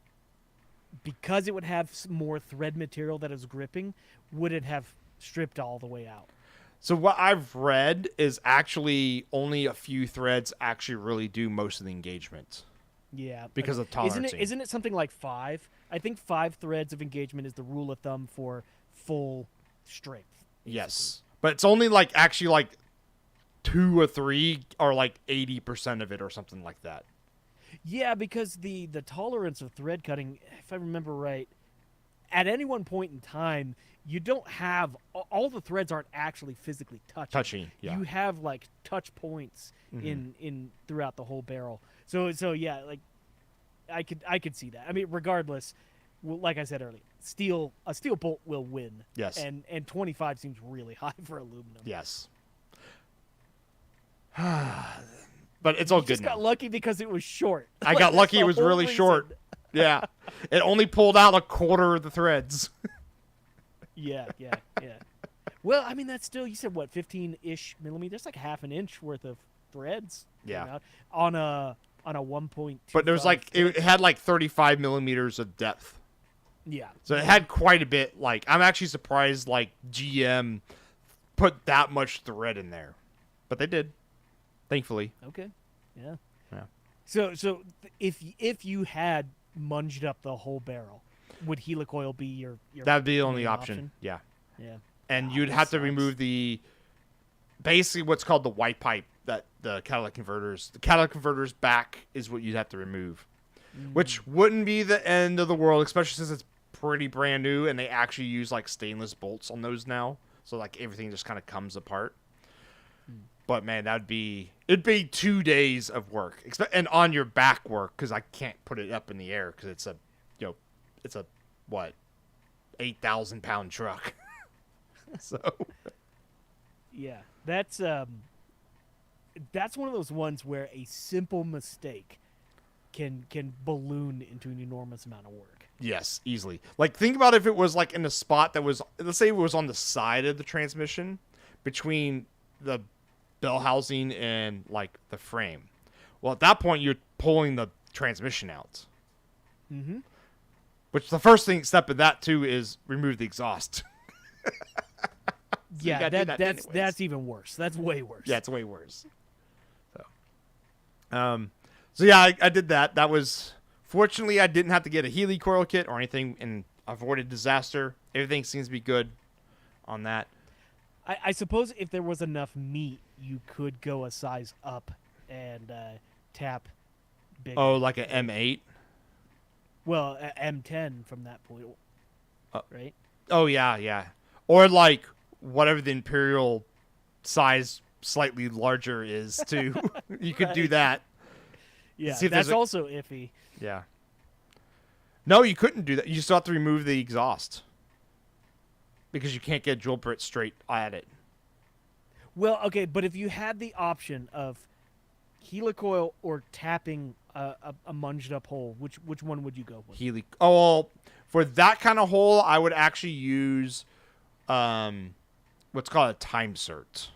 because it would have more thread material that is gripping, would it have stripped all the way out? So what I've read is actually only a few threads actually really do most of the engagement. Yeah, Because of Isn't tolerancing. it something like 5? I think 5 threads of engagement is the rule of thumb for full strength. Yes. But it's only like actually like 2 or 3 are like 80% of it or something like that. Yeah, because the tolerance of thread cutting, if I remember right, at any one point in time, you don't have all the threads aren't actually physically touching. Yeah. You have like touch points in throughout the whole barrel. So yeah, like I could see that. I mean, regardless, like I said earlier, a steel bolt will win. Yes. And 25 seems really high for aluminum. Yes. But it's all You good just now. got lucky because it was short. I Like, got that's lucky the it was whole really reason. short. Yeah. It only pulled out a quarter of the threads. Yeah. Well, I mean, that's still, you said what, 15-ish millimeters? Like half an inch worth of threads. Yeah. Out on a 1.2. But there was like, it had like 35 millimeters of depth. Yeah. So it had quite a bit. Like, I'm actually surprised like GM put that much thread in there. But they did. Thankfully. Okay. Yeah. Yeah. So if you had munged up the whole barrel, would helicoil be your That'd be the only main option. Yeah. Yeah. And Wow, you'd that have to sucks. remove basically what's called the white pipe that the catalytic converters back is what you'd have to remove, which wouldn't be the end of the world, especially since it's pretty brand new and they actually use like stainless bolts on those now, so like everything just kind of comes apart. But man, it'd be 2 days of work, and on your back work, because I can't put it up in the air because it's a what, 8,000 pound truck. So Yeah. That's one of those ones where a simple mistake can balloon into an enormous amount of work. yes, easily. Like, think about if it was like in a spot that was, let's say it was on the side of the transmission between the bell housing and like the frame. Well, at that point you're pulling the transmission out. Mm-hmm. Which the first step of that too is remove the exhaust. Yeah, gotta do that anyways. that's even worse. That's way worse. Yeah, it's way worse. So yeah, I did that. That was, fortunately I didn't have to get a Healy coil kit or anything and avoided disaster. Everything seems to be good on that. I suppose if there was enough meat, you could go a size up and tap bigger. Oh, like an M8. Well, M10 from that point, right? Oh yeah. Or like whatever the Imperial size slightly larger is too. You could do Right. that. Yeah, See if there's that's a- also iffy. Yeah. No, you couldn't do that. You still have to remove the exhaust. Because you can't get drill bit straight at it. Well, okay, but if you had the option of helicoil or tapping a munged up hole, which one would you go with? Healy. Oh, well, for that kind of hole, I would actually use what's called a time cert,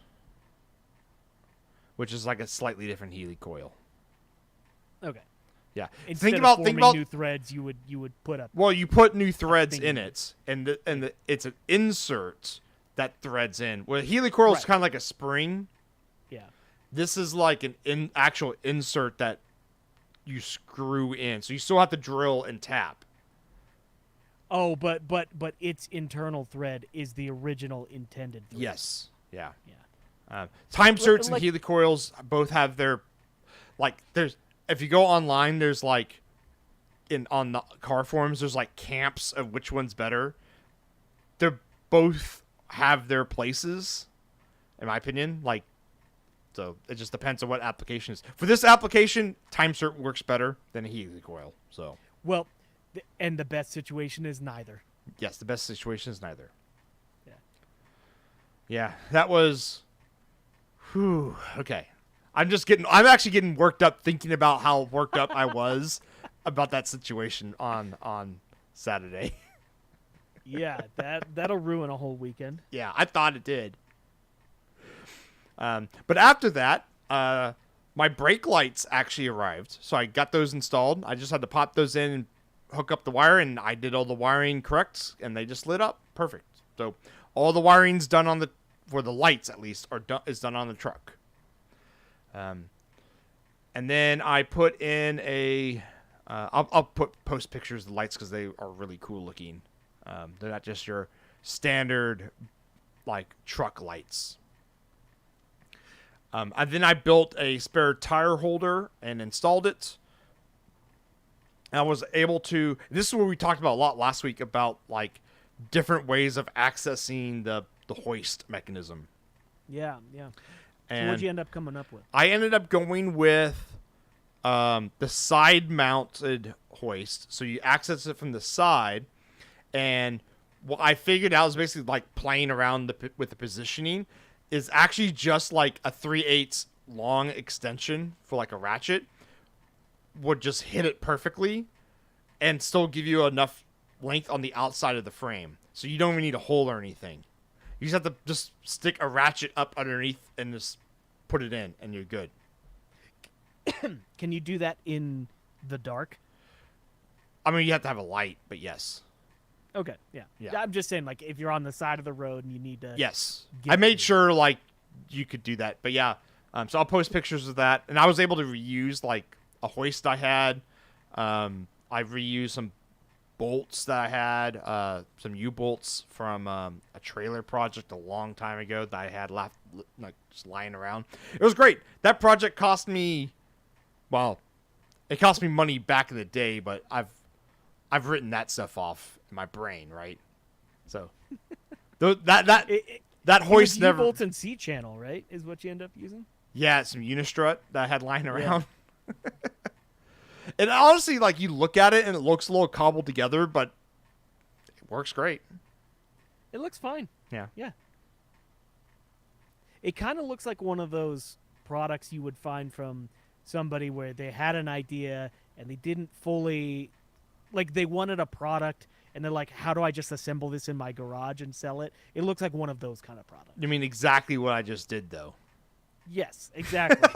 which is like a slightly different Healy coil. Okay. Yeah. Instead think about of forming new threads, you would put up. Well, you put new threads thing. in it, and it's an insert that threads in. Well, Healy coil is Right. kind of like a spring. Yeah. This is like an actual insert that you screw in, so you still have to drill and tap. Oh, but its internal thread is the original intended thread. Yes. Yeah. Yeah. Time certs and like- Healy coils both have their, like, there's, if you go online, there's like, on the car forums, there's like camps of which one's better. They're both have their places, in my opinion. Like, so it just depends on what application is. For this application, time cert works better than a Healy coil. So Well, and the best situation is neither. yes, the best situation is neither. Yeah. Yeah, that was. Whew. Okay, I'm actually getting worked up thinking about how worked up I was about that situation on Saturday. Yeah, that'll ruin a whole weekend. Yeah, I thought it did. But after that, my brake lights actually arrived, so I got those installed. I just had to pop those in and hook up the wire, and I did all the wiring correct, and they just lit up perfect. So all the wiring's done for the lights at least is done on the truck. And then I put in I'll post pictures of the lights because they are really cool looking. They're not just your standard like truck lights. And then I built a spare tire holder and installed it. And I was able to. This is what we talked about a lot last week about like different ways of accessing the hoist mechanism. Yeah, yeah. So And what'd you end up coming up with? I ended up going with the side mounted hoist. So you access it from the side. And what I figured out is basically like playing around with the positioning is actually just like a 3/8 long extension for like a ratchet would just hit it perfectly and still give you enough length on the outside of the frame. So you don't even need a hole or anything. You just have to just stick a ratchet up underneath and just put it in and you're good. Can you do that in the dark? I mean, you have to have a light, but yes. Okay, yeah. Yeah. I'm just saying, like, if you're on the side of the road and you need to. Yes. Get I made to- sure, like, you could do that. But yeah, so I'll post pictures of that. And I was able to reuse, like, a hoist I had. I reused some bolts that I had, some U-bolts from a trailer project a long time ago that I had left, like, just lying around. It was great. That project cost me, well, it cost me money back in the day, but I've written that stuff off in my brain, right? So that It hoist was never. U-bolts and C channel, right? Is what you end up using. Yeah, some Unistrut that I had lying around. And honestly, like you look at it and it looks a little cobbled together, but it works great. It looks fine. Yeah. Yeah. It kind of looks like one of those products you would find from somebody where they had an idea and they didn't fully, like, they wanted a product and they're like, how do I just assemble this in my garage and sell it? It looks like one of those kind of products. You mean exactly what I just did, though? Yes, exactly.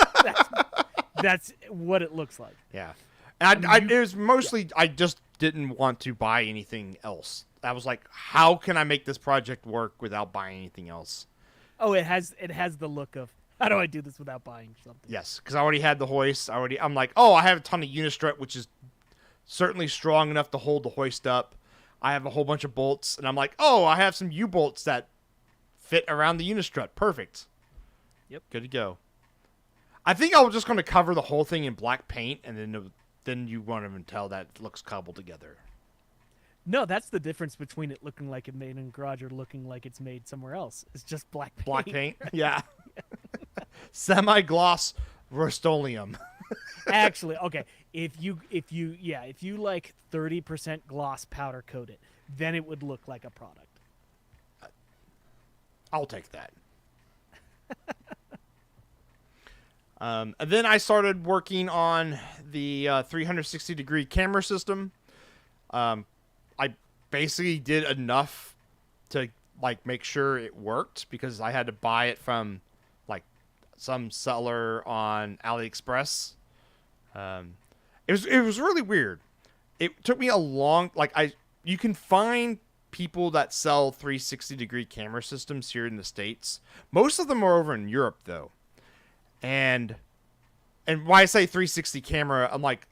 that's what it looks like. Yeah. And it was mostly I just didn't want to buy anything else. I was like, how can I make this project work without buying anything else? Oh, it has the look of, how do I do this without buying something? Yes, because I already had the hoist. I'm like, oh, I have a ton of Unistrut, which is certainly strong enough to hold the hoist up. I have a whole bunch of bolts, and I'm like, oh, I have some U-bolts that fit around the Unistrut. Perfect. Yep. Good to go. I think I was just going to cover the whole thing in black paint, and then you won't even tell that it looks cobbled together. No, that's the difference between it looking like it made in a garage or looking like it's made somewhere else. It's just black paint. Black paint? Yeah. Semi-gloss Rust-Oleum. Actually, okay. If you like 30% gloss powder coat it, then it would look like a product. I'll take that. And then I started working on the 360-degree camera system. I basically did enough to like make sure it worked because I had to buy it from like some seller on AliExpress. It was really weird. It took me a long you can find people that sell 360-degree camera systems here in the States. Most of them are over in Europe though. And when I say 360 camera, I'm like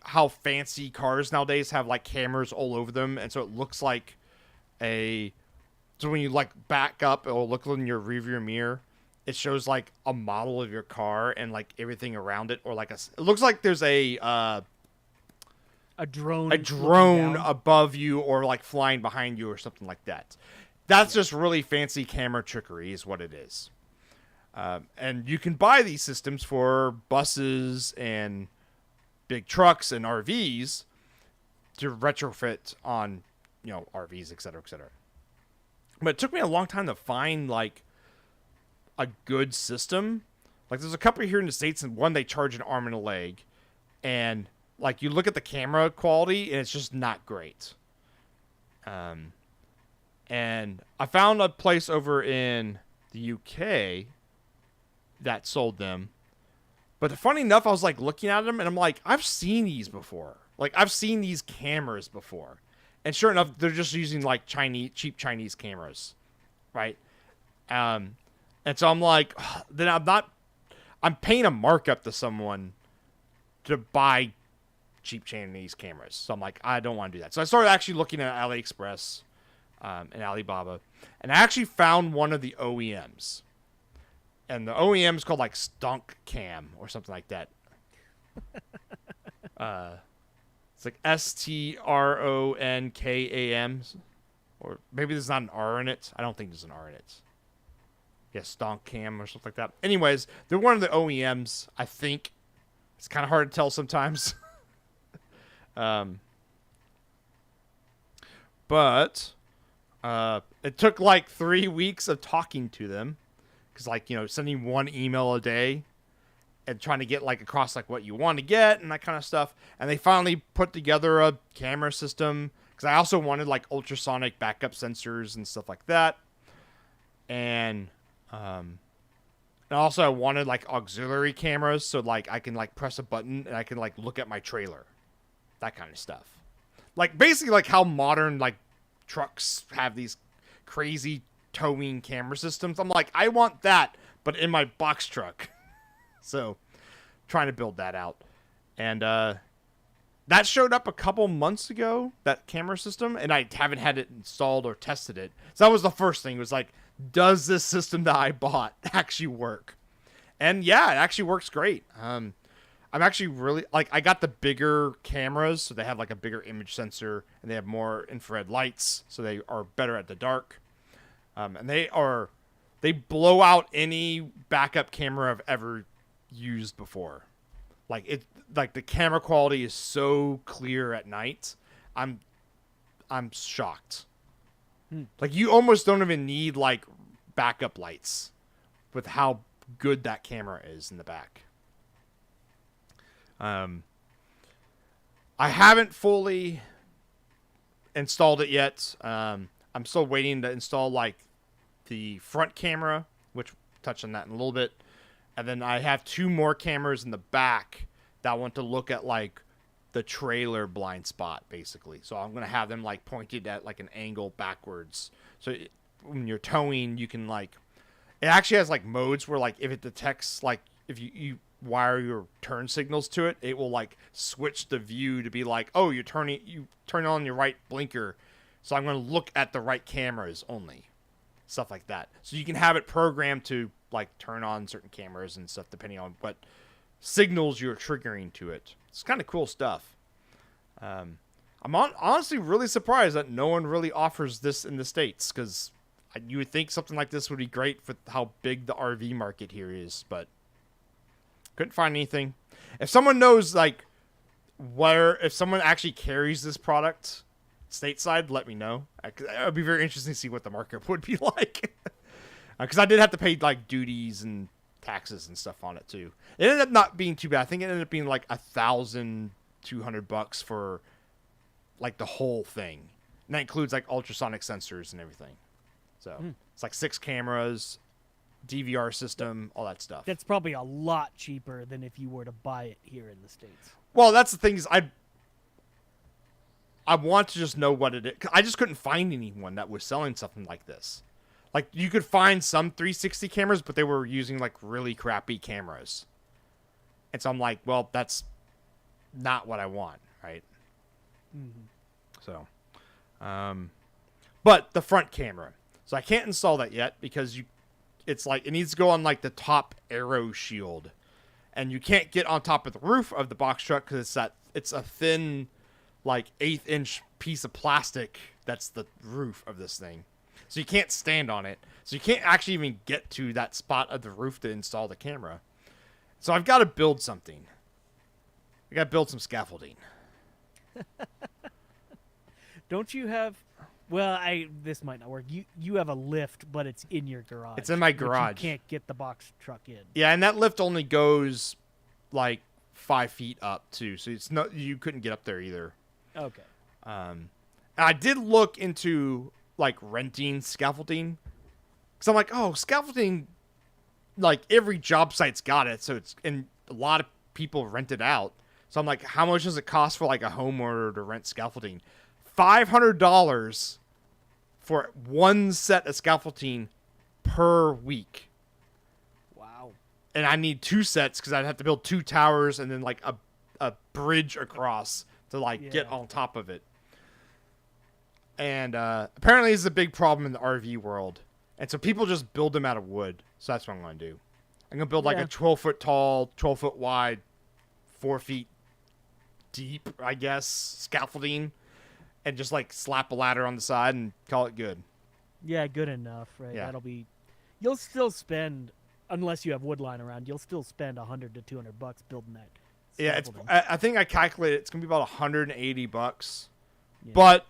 how fancy cars nowadays have like cameras all over them, and so it looks like so when you like back up, it'll look in your rearview mirror. It shows like a model of your car and like everything around it, or like it looks like there's a drone drone looking down. above you or like flying behind you or something like that. That's just really fancy camera trickery is what it is. And you can buy these systems for buses and big trucks and RVs to retrofit on, RVs, et cetera, et cetera. But it took me a long time to find like a good system. Like there's a couple here in the States, and one they charge an arm and a leg, and like you look at the camera quality and it's just not great. And I found a place over in the UK that sold them. But funny enough, I was like looking at them and I'm like, I've seen these before. Like I've seen these cameras before. And sure enough, they're just using like cheap Chinese cameras. Right? And so I'm like, then I'm paying a markup to someone to buy cheap Chinese cameras. So I'm like, I don't want to do that. So I started actually looking at AliExpress and Alibaba. And I actually found one of the OEMs. And the OEM is called like Stunk Cam or something like that. It's like STRONKAM Or maybe there's not an R in it. I don't think there's an R in it. Yeah, Stonk Cam or something like that. Anyways, they're one of the OEMs, I think. It's kind of hard to tell sometimes. But it took like 3 weeks of talking to them. Because, like, you know, sending one email a day and trying to get, like, across, like, what you want to get and that kind of stuff. And they finally put together a camera system. Because I also wanted, like, ultrasonic backup sensors and stuff like that. And also I wanted, like, auxiliary cameras. So, like, I can, like, press a button and I can, like, look at my trailer. That kind of stuff. Like, basically, like, how modern, like, trucks have these crazy towing camera systems. I'm like, I want that, but in my box truck. So, trying to build that out. And, that showed up a couple months ago, that camera system, and I haven't had it installed or tested it. So that was the first thing. It was like, does this system that I bought actually work? And yeah, it actually works great. I'm actually really, like, I got the bigger cameras, so they have, like, a bigger image sensor, and they have more infrared lights, so they are better at the dark. And they blow out any backup camera I've ever used before. Like the camera quality is so clear at night. I'm shocked. Like, you almost don't even need, like, backup lights with how good that camera is in the back. I haven't fully installed it yet. I'm still waiting to install, like, the front camera, which we'll touch on that in a little bit. And then I have 2 more cameras in the back that I want to look at, like, the trailer blind spot, basically. So I'm going to have them, like, pointed at, like, an angle backwards. So when you're towing, you can, like... It actually has, like, modes where, like, if it detects, like, if you wire your turn signals to it, it will, like, switch the view to be like, oh, you turn on your right blinker. So I'm going to look at the right cameras only. Stuff like that. So you can have it programmed to, like, turn on certain cameras and stuff depending on what signals you're triggering to it. It's kind of cool stuff. I'm honestly really surprised that no one really offers this in the States, because you would think something like this would be great for how big the RV market here is, but couldn't find anything. If someone knows, like, if someone actually carries this product stateside, let me know. It would be very interesting to see what the market would be like. Because I did have to pay, like, duties and taxes and stuff on it too. It ended up not being too bad. I think it ended up being like $1,200 for, like, the whole thing, and that includes, like, ultrasonic sensors and everything. So it's like 6 cameras, DVR system, all that stuff. That's probably a lot cheaper than if you were to buy it here in the States. Well, that's the thing is I want to just know what it is. I just couldn't find anyone that was selling something like this. Like, you could find some 360 cameras, but they were using, like, really crappy cameras. And so I'm like, well, that's not what I want, right? Mm-hmm. So, but the front camera. So I can't install that yet because it's like, it needs to go on, like, the top aero shield. And you can't get on top of the roof of the box truck because it's a thin, like, 1/8-inch piece of plastic that's the roof of this thing. So you can't stand on it. So you can't actually even get to that spot of the roof to install the camera. So I've got to build something. I got to build some scaffolding. Don't you have... Well, this might not work. You have a lift, but it's in your garage. It's in my garage. You can't get the box truck in. Yeah, and that lift only goes, like, 5 feet up, too. So you couldn't get up there either. Okay. And I did look into, like, renting scaffolding. Because I'm like, oh, scaffolding, like, every job site's got it. So and a lot of people rent it out. So I'm like, how much does it cost for, like, a homeowner to rent scaffolding? $500 for one set of scaffolding per week. Wow. And I need 2 sets because I'd have to build 2 towers and then, like, a bridge across to, like, get on top of it. And apparently it's a big problem in the RV world. And so people just build them out of wood. So that's what I'm going to do. I'm going to build, like, a 12-foot tall, 12-foot wide, 4 feet deep, I guess, scaffolding. and just like slap a ladder on the side and call it good. Yeah, good enough, right? Yeah. That'll be. You'll still spend, unless you have wood lying around. You'll still spend $100 to $200 building that. Yeah, it's. scaffolding. I think I calculated it's gonna be about $180, Yeah. but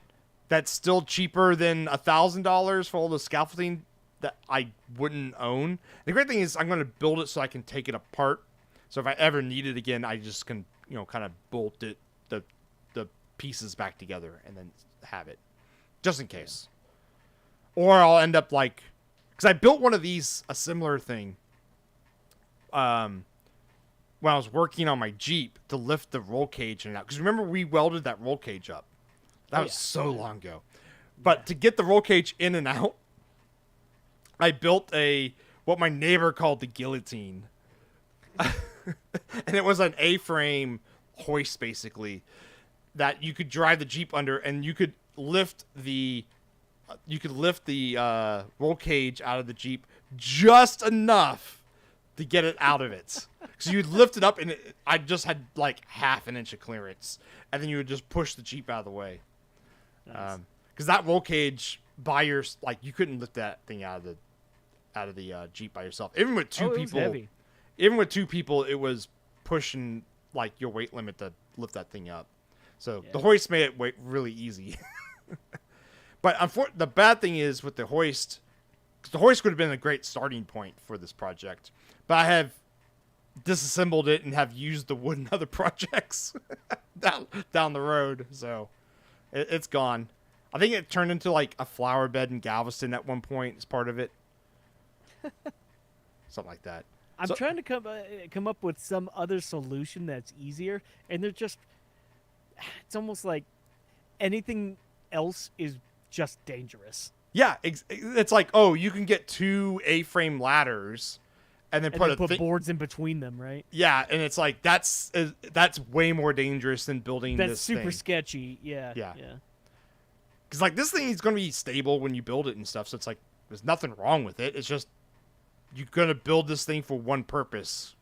that's still cheaper than $1,000 for all the scaffolding that I wouldn't own. The great thing is I'm gonna build it so I can take it apart. So if I ever need it again, I just can kind of bolt it the pieces back together and then have it, just in case. Or I'll end up like, because I built one of these, a similar thing. When I was working on my Jeep to lift the roll cage and out. Because remember, we welded that roll cage up. That was so long ago. But to get the roll cage in and out, I built what my neighbor called the guillotine. And it was an A-frame hoist, basically, that you could drive the Jeep under, and you could lift the roll cage out of the Jeep just enough to get it out of it. So you'd lift it up, and I just had like half an inch of clearance, and then you would just push the Jeep out of the way. Nice. Because that roll cage you couldn't lift that thing out of the Jeep by yourself. Even with two it was people, heavy. it was pushing like your weight limit to lift that thing up. So Yeah. the hoist made it really easy. But the bad thing is with the hoist, 'cause the hoist would have been a great starting point for this project, but I have disassembled it and have used the wood in other projects down the road. So it's gone. I think it turned into like a flower bed in Galveston at one point as part of it. Something like that. I'm trying to come up with some other solution that's easier, and they're just. It's almost like anything else is just dangerous. Yeah, it's like, oh, you can get 2 A-frame ladders, and then Put boards in between them, right? Yeah, and it's like that's way more dangerous than building That's this super thing. sketchy. Yeah. Because like this thing is going to be stable when you build it and stuff, so it's like there's nothing wrong with it. It's just you're going to build this thing for one purpose.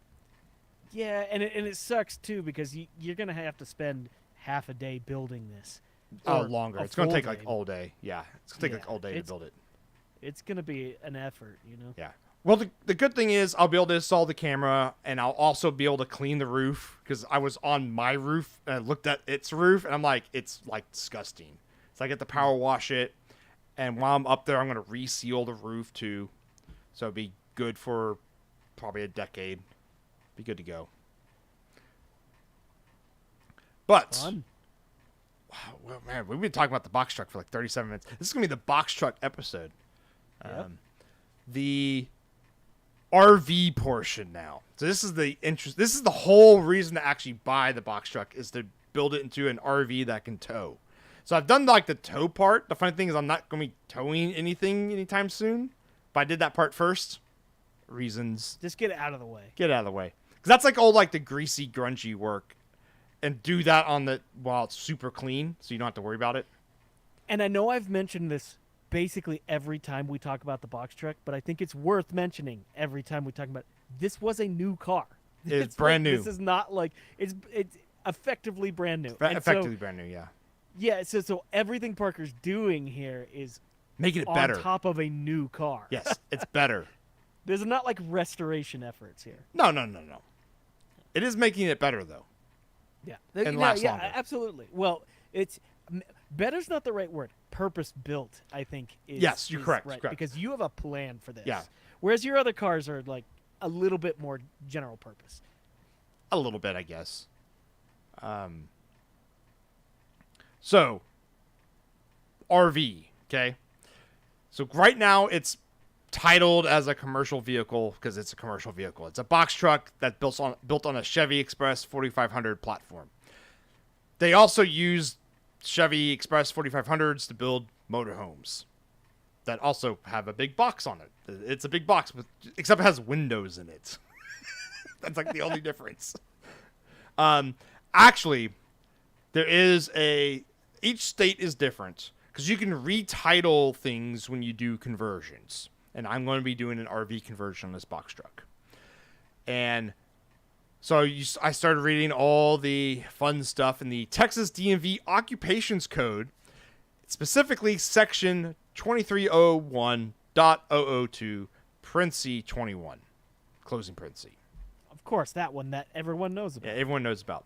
Yeah, and it sucks too because you're gonna have to spend half a day building this. Oh, Or longer. a It's going to full take like day. all day. Yeah, it's going to take like all day to build it. It's gonna be an effort, you know. Yeah. Well, the good thing is I'll be able to install the camera, and I'll also be able to clean the roof because I was on my roof and I looked at its roof, and I'm like, it's like disgusting. So I get to power wash it, and while I'm up there, I'm going to reseal the roof too. So it'll be good for probably a decade. Be good to go. But, Fun. well, man, we've been talking about the box truck for like 37 minutes. This is going to be the box truck episode. Yep. The RV portion now. So this is the interest. This is the whole reason to actually buy the box truck is to build it into an RV that can tow. So I've done like the tow part. The funny thing is I'm not going to be towing anything anytime soon. But I did that part first. Reasons. Just get it out of the way. Get it out of the way. Because that's like all like the greasy, grungy work. And do that while it's super clean so you don't have to worry about it. And I know I've mentioned this basically every time we talk about the box truck, but I think it's worth mentioning every time we talk about it. This was a new car. It's brand new. This is not like it's effectively brand new. Effectively brand new, yeah. Yeah, so everything Parker's doing here is making it on better. top of a new car. Yes, it's better. There's not like restoration efforts here. No. It is making it better though. Yeah, And last longer. absolutely. Well, better's not the right word. Purpose built, I think. Yes, you're correct. Right, Correct. because you have a plan for this. Yeah. Whereas your other cars are like a little bit more general purpose. A little bit, I guess. So, RV, okay? So right now it's titled as a commercial vehicle because it's a commercial vehicle. It's a box truck that built on a Chevy Express 4500 platform. They also use Chevy Express 4500s to build motorhomes that also have a big box on it. It's a big box, except it has windows in it. That's like the only difference. Actually, there is each state is different because you can retitle things when you do conversions. And I'm going to be doing an RV conversion on this box truck. And so I started reading all the fun stuff in the Texas DMV Occupations Code specifically Section 2301.002, parenthesis 21, closing parenthesis. Of course, that one that everyone knows about. Yeah, everyone knows about.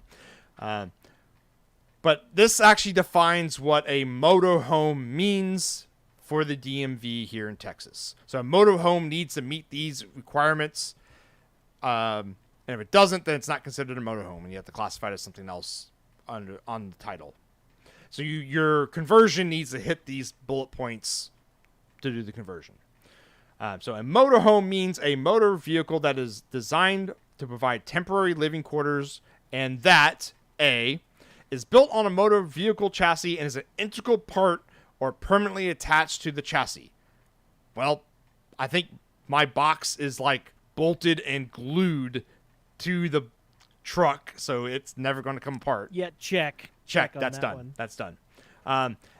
But this actually defines what a motorhome means for the DMV here in Texas. So a motorhome needs to meet these requirements. And if it doesn't, then it's not considered a motorhome, and you have to classify it as something else on the title. So your conversion needs to hit these bullet points to do the conversion. So a motorhome means a motor vehicle that is designed to provide temporary living quarters, and that A, is built on a motor vehicle chassis and is an integral part or permanently attached to the chassis. Well, I think my box is like bolted and glued to the truck, so it's never going to come apart. Yeah, check. Check. On That's that done. one. That's done.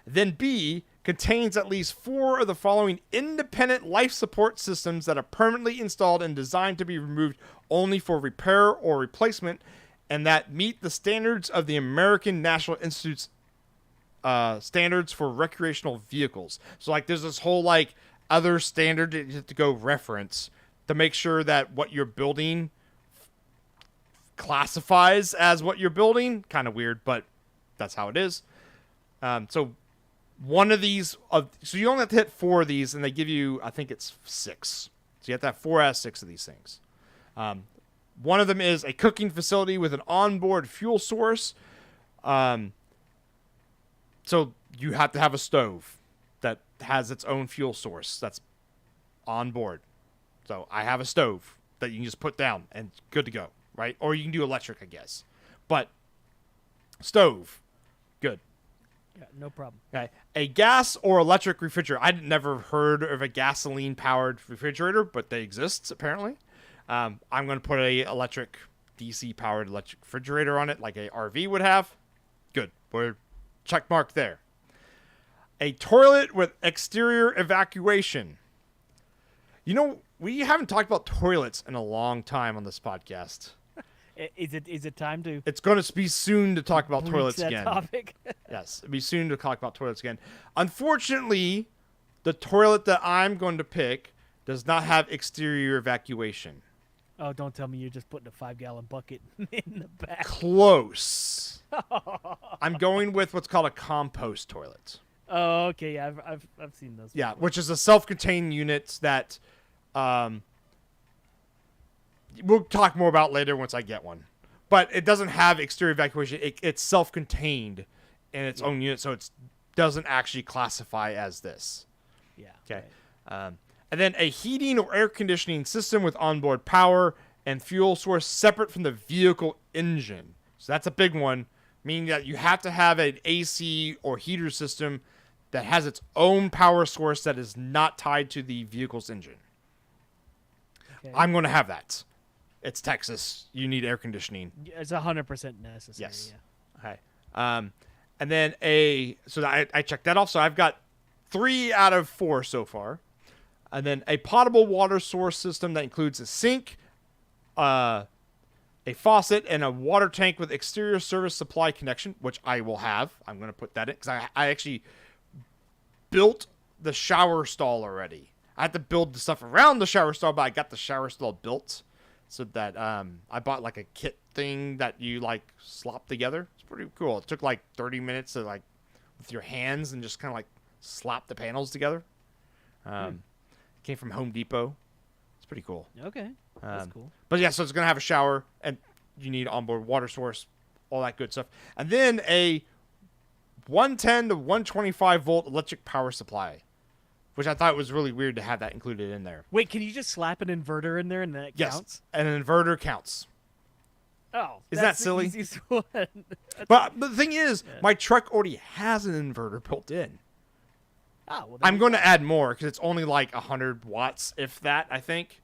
Then B contains at least 4 of the following independent life support systems that are permanently installed and designed to be removed only for repair or replacement, and that meet the standards of the American National Institute's standards for recreational vehicles. So, like, there's this whole, like, other standard that you have to go reference to make sure that what you're building classifies as what you're building. Kind of weird, but that's how it is. So one of these, so you only have to hit 4 of these, and they give you, I think it's 6. So you have to have 4 out of 6 of these things. One of them is a cooking facility with an onboard fuel source. So you have to have a stove that has its own fuel source that's on board. So I have a stove that you can just put down and good to go, right? Or you can do electric, I guess. But stove, good. Yeah, no problem. Okay. A gas or electric refrigerator. I'd never heard of a gasoline-powered refrigerator, but they exist, apparently. I'm going to put a electric, DC-powered electric refrigerator on it, like a RV would have. Good. We're check mark there. A toilet with exterior evacuation. You know, we haven't talked about toilets in a long time on this podcast. Is it time to? It's going to be soon to talk about breach toilets that again. Topic? Yes, it'll be soon to talk about toilets again. Unfortunately, the toilet that I'm going to pick does not have exterior evacuation. Oh, don't tell me you're just putting a 5-gallon bucket in the back. Close. I'm going with what's called a compost toilet. Oh, okay. Yeah, I've seen those. Yeah, before. which is a self-contained unit that we'll talk more about later once I get one. But it doesn't have exterior evacuation. It's self-contained in its own unit, so it doesn't actually classify as this. Yeah. Okay. Right. And then a heating or air conditioning system with onboard power and fuel source separate from the vehicle engine. So that's a big one, meaning that you have to have an AC or heater system that has its own power source that is not tied to the vehicle's engine. Okay. I'm going to have that. It's Texas. You need air conditioning. It's 100% necessary. Yes. Yeah. Okay. And then so I checked that off. So I've got 3 out of 4 so far. And then a potable water source system that includes a sink, a faucet, and a water tank with exterior service supply connection, which I will have. I'm going to put that in because I actually built the shower stall already. I had to build the stuff around the shower stall, but I got the shower stall built so that I bought like a kit thing that you like slop together. It's pretty cool. It took like 30 minutes to like with your hands and just kind of like slap the panels together. Came from Home Depot. It's pretty cool. Okay. That's cool. But yeah, so it's going to have a shower, and you need onboard water source, all that good stuff. And then a 110 to 125 volt electric power supply, which I thought was really weird to have that included in there. Wait, can you just slap an inverter in there and that counts? Yes, an inverter counts. Oh, Isn't that's that silly? The easiest one. But the thing is, my truck already has an inverter built in. Oh, well, I'm going to add more because it's only like 100 watts, if that, I think.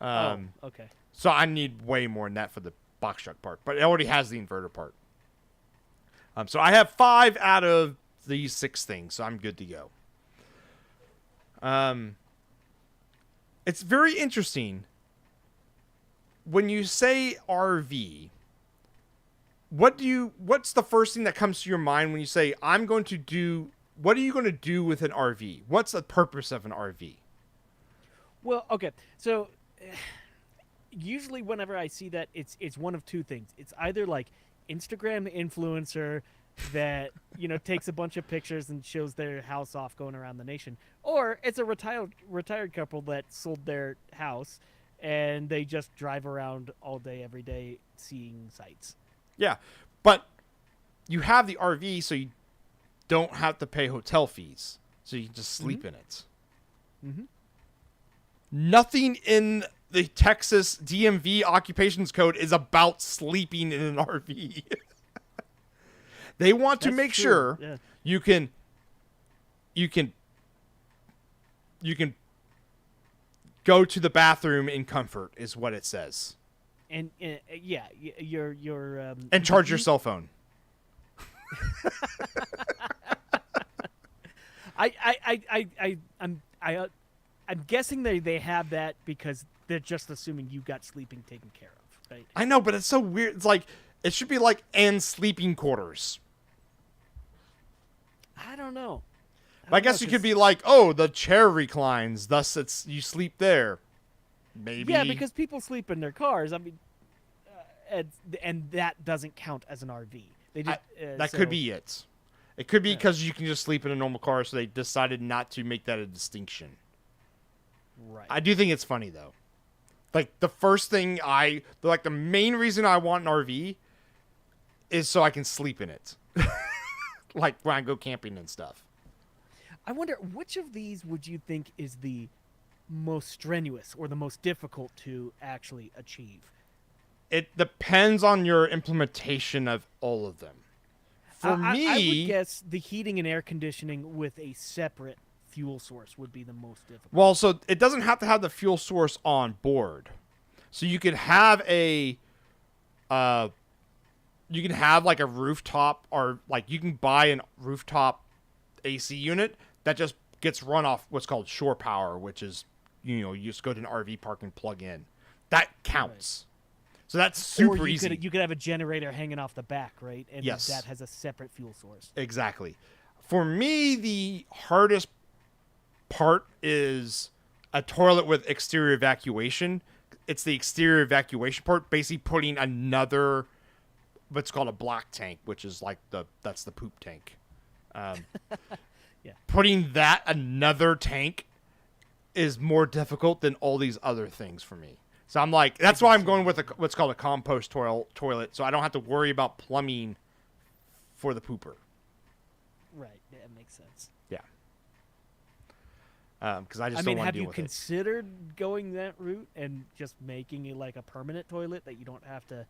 Okay. So I need way more than that for the box truck part, but it already has the inverter part. So I have 5 out of these 6 things, so I'm good to go. It's very interesting. When you say RV, what's the first thing that comes to your mind when you say, I'm going to do what are you going to do with an RV? What's the purpose of an RV? Well, okay. So usually whenever I see that, it's one of two things. It's either like Instagram influencer that takes a bunch of pictures and shows their house off going around the nation, or it's a retired couple that sold their house and they just drive around all day every day seeing sights. Yeah, but you have the RV, so you don't have to pay hotel fees, so you can just sleep in it. Mm-hmm. Nothing in the Texas DMV occupations code is about sleeping in an RV. They want to That's make true. sure Yeah. you can go to the bathroom in comfort, is what it says, And yeah, your and charge your cell phone. I'm guessing they have that because they're just assuming you got sleeping taken care of, right? I know, but it's so weird. It's like it should be like and sleeping quarters. I don't know. I guess you could be like, oh, the chair reclines, thus it's you sleep there. Maybe. Yeah, because people sleep in their cars. I mean, and that doesn't count as an RV. They just, that could be it. It could be because you can just sleep in a normal car, so they decided not to make that a distinction. Right. I do think it's funny though. Like the first thing the main reason I want an RV is so I can sleep in it. Like when I go camping and stuff. I wonder which of these would you think is the most strenuous or the most difficult to actually achieve? It depends on your implementation of all of them. For me, I would guess the heating and air conditioning with a separate fuel source would be the most difficult. well, so it doesn't have to have the fuel source on board. So you could have like a rooftop, or like you can buy a rooftop AC unit that just gets run off what's called shore power, which is, you just go to an RV park and plug in. That counts. Right. So that's super easy. You could have a generator hanging off the back, right? And yes. that has a separate fuel source. Exactly. For me, the hardest part is a toilet with exterior evacuation. It's the exterior evacuation part, basically putting another what's called a black tank, which is like that's the poop tank. Yeah. Putting that another tank is more difficult than all these other things for me. So I'm like, that's why I'm going with what's called a compost toilet, so I don't have to worry about plumbing for the pooper. Right. Yeah, it makes sense. Yeah. Because I just don't want to deal with it. Have you considered going that route and just making it like a permanent toilet that you don't have to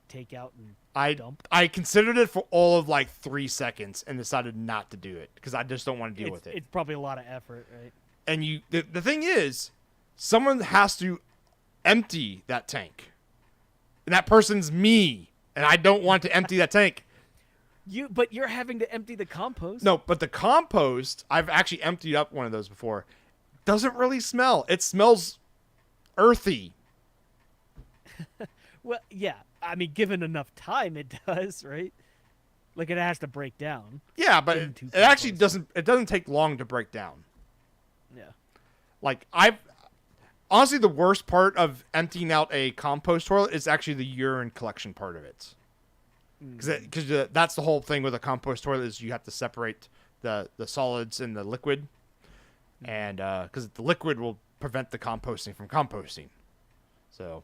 take out and dump? I considered it for all of like 3 seconds and decided not to do it because I just don't want to deal with it. It's probably a lot of effort, right? And the thing is, someone has to empty that tank. And that person's me. And I don't want to empty that tank. But you're having to empty the compost. No, but the compost, I've actually emptied up one of those before, doesn't really smell. It smells earthy. Well, yeah. I mean, given enough time, it does, right? Like it has to break down. Yeah, but it actually doesn't. It doesn't take long to break down. Yeah. Like honestly, the worst part of emptying out a compost toilet is actually the urine collection part of it. Because that's the whole thing with a compost toilet is you have to separate the solids and the liquid, and because the liquid will prevent the composting from composting. So,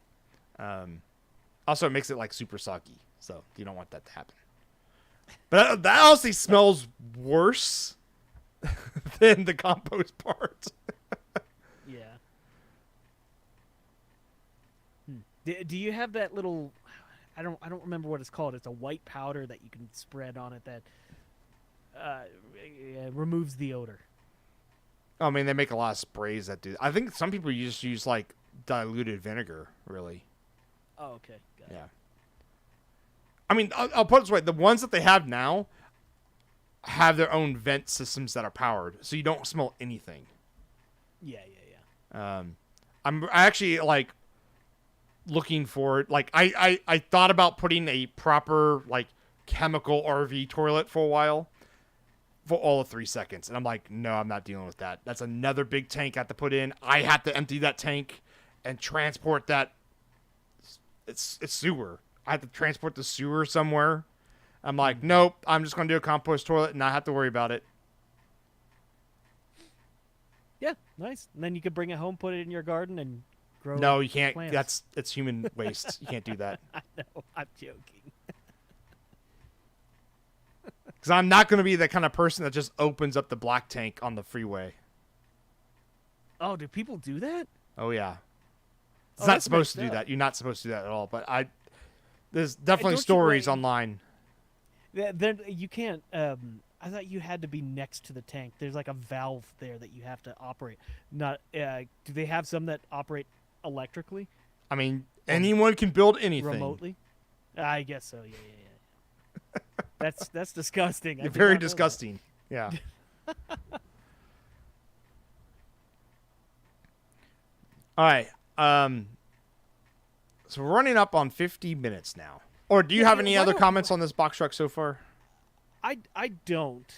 also it makes it like super soggy, so you don't want that to happen. But that honestly smells worse than the compost part. Yeah. Do you have that little? I don't remember what it's called. It's a white powder that you can spread on it that removes the odor. I mean, they make a lot of sprays that do. I think some people just use like diluted vinegar, really. Oh, okay. Got it. Yeah. I mean, I'll put it this way: the ones that they have now have their own vent systems that are powered, so you don't smell anything. Yeah. I'm actually like looking for it. Like I thought about putting a proper like chemical RV toilet for a while, for all of 3 seconds. And I'm like, no, I'm not dealing with that. That's another big tank I have to put in. I have to empty that tank and transport that. It's sewer. I have to transport the sewer somewhere. I'm like, nope, I'm just going to do a compost toilet and not have to worry about it. Yeah, nice. And then you could bring it home, put it in your garden, and grow. No, you can't. Plants. It's human waste. You can't do that. I know. I'm joking. Because I'm not going to be the kind of person that just opens up the black tank on the freeway. Oh, do people do that? Oh, yeah. It's Oh, not that's supposed to messed do up. that. You're not supposed to do that at all. But there's definitely don't you stories wait- online. Then you can't. I thought you had to be next to the tank. There's like a valve there that you have to operate. Not. Do they have some that operate electrically, I mean, anyone can build anything. remotely? I guess so. Yeah. That's disgusting. I You're did very not know that. disgusting. Yeah. All right. So we're running up on 50 minutes now. Or do you Yeah, have yeah, any why other don't- comments on this box truck so far? I don't.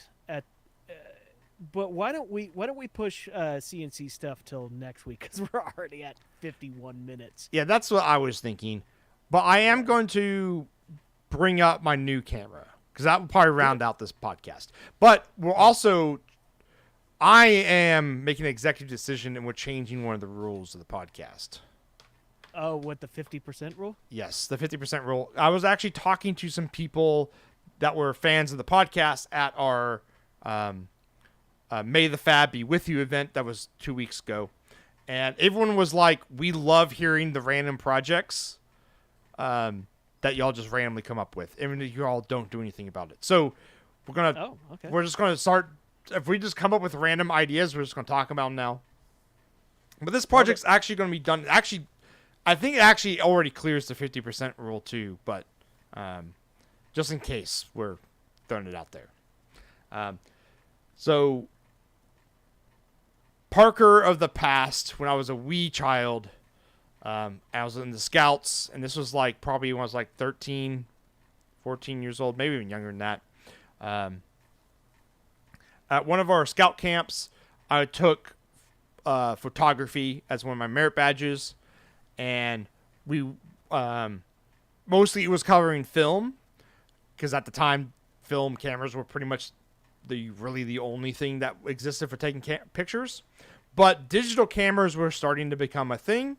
But why don't we push CNC stuff till next week? Because we're already at 51 minutes. Yeah, that's what I was thinking. But I am going to bring up my new camera because that will probably round out this podcast. But we're also, I am making an executive decision and we're changing one of the rules of the podcast. Oh, what, the 50% rule? Yes, the 50% rule. I was actually talking to some people that were fans of the podcast at our May the Fab Be With You event that was 2 weeks ago. And everyone was like, we love hearing the random projects that y'all just randomly come up with, even if you all don't do anything about it. So Oh, okay. we're just gonna start. If we just come up with random ideas, we're just gonna talk about them now. But this project's actually gonna be done. Actually, I think it actually already clears the 50% rule too. But just in case, we're throwing it out there. So Parker of the past, when I was a wee child. I was in the Scouts, and this was like probably when I was like 13, 14 years old, maybe even younger than that. At one of our Scout camps, I took photography as one of my merit badges, and we mostly it was covering film, because at the time, film cameras were pretty much really the only thing that existed for taking pictures. But digital cameras were starting to become a thing.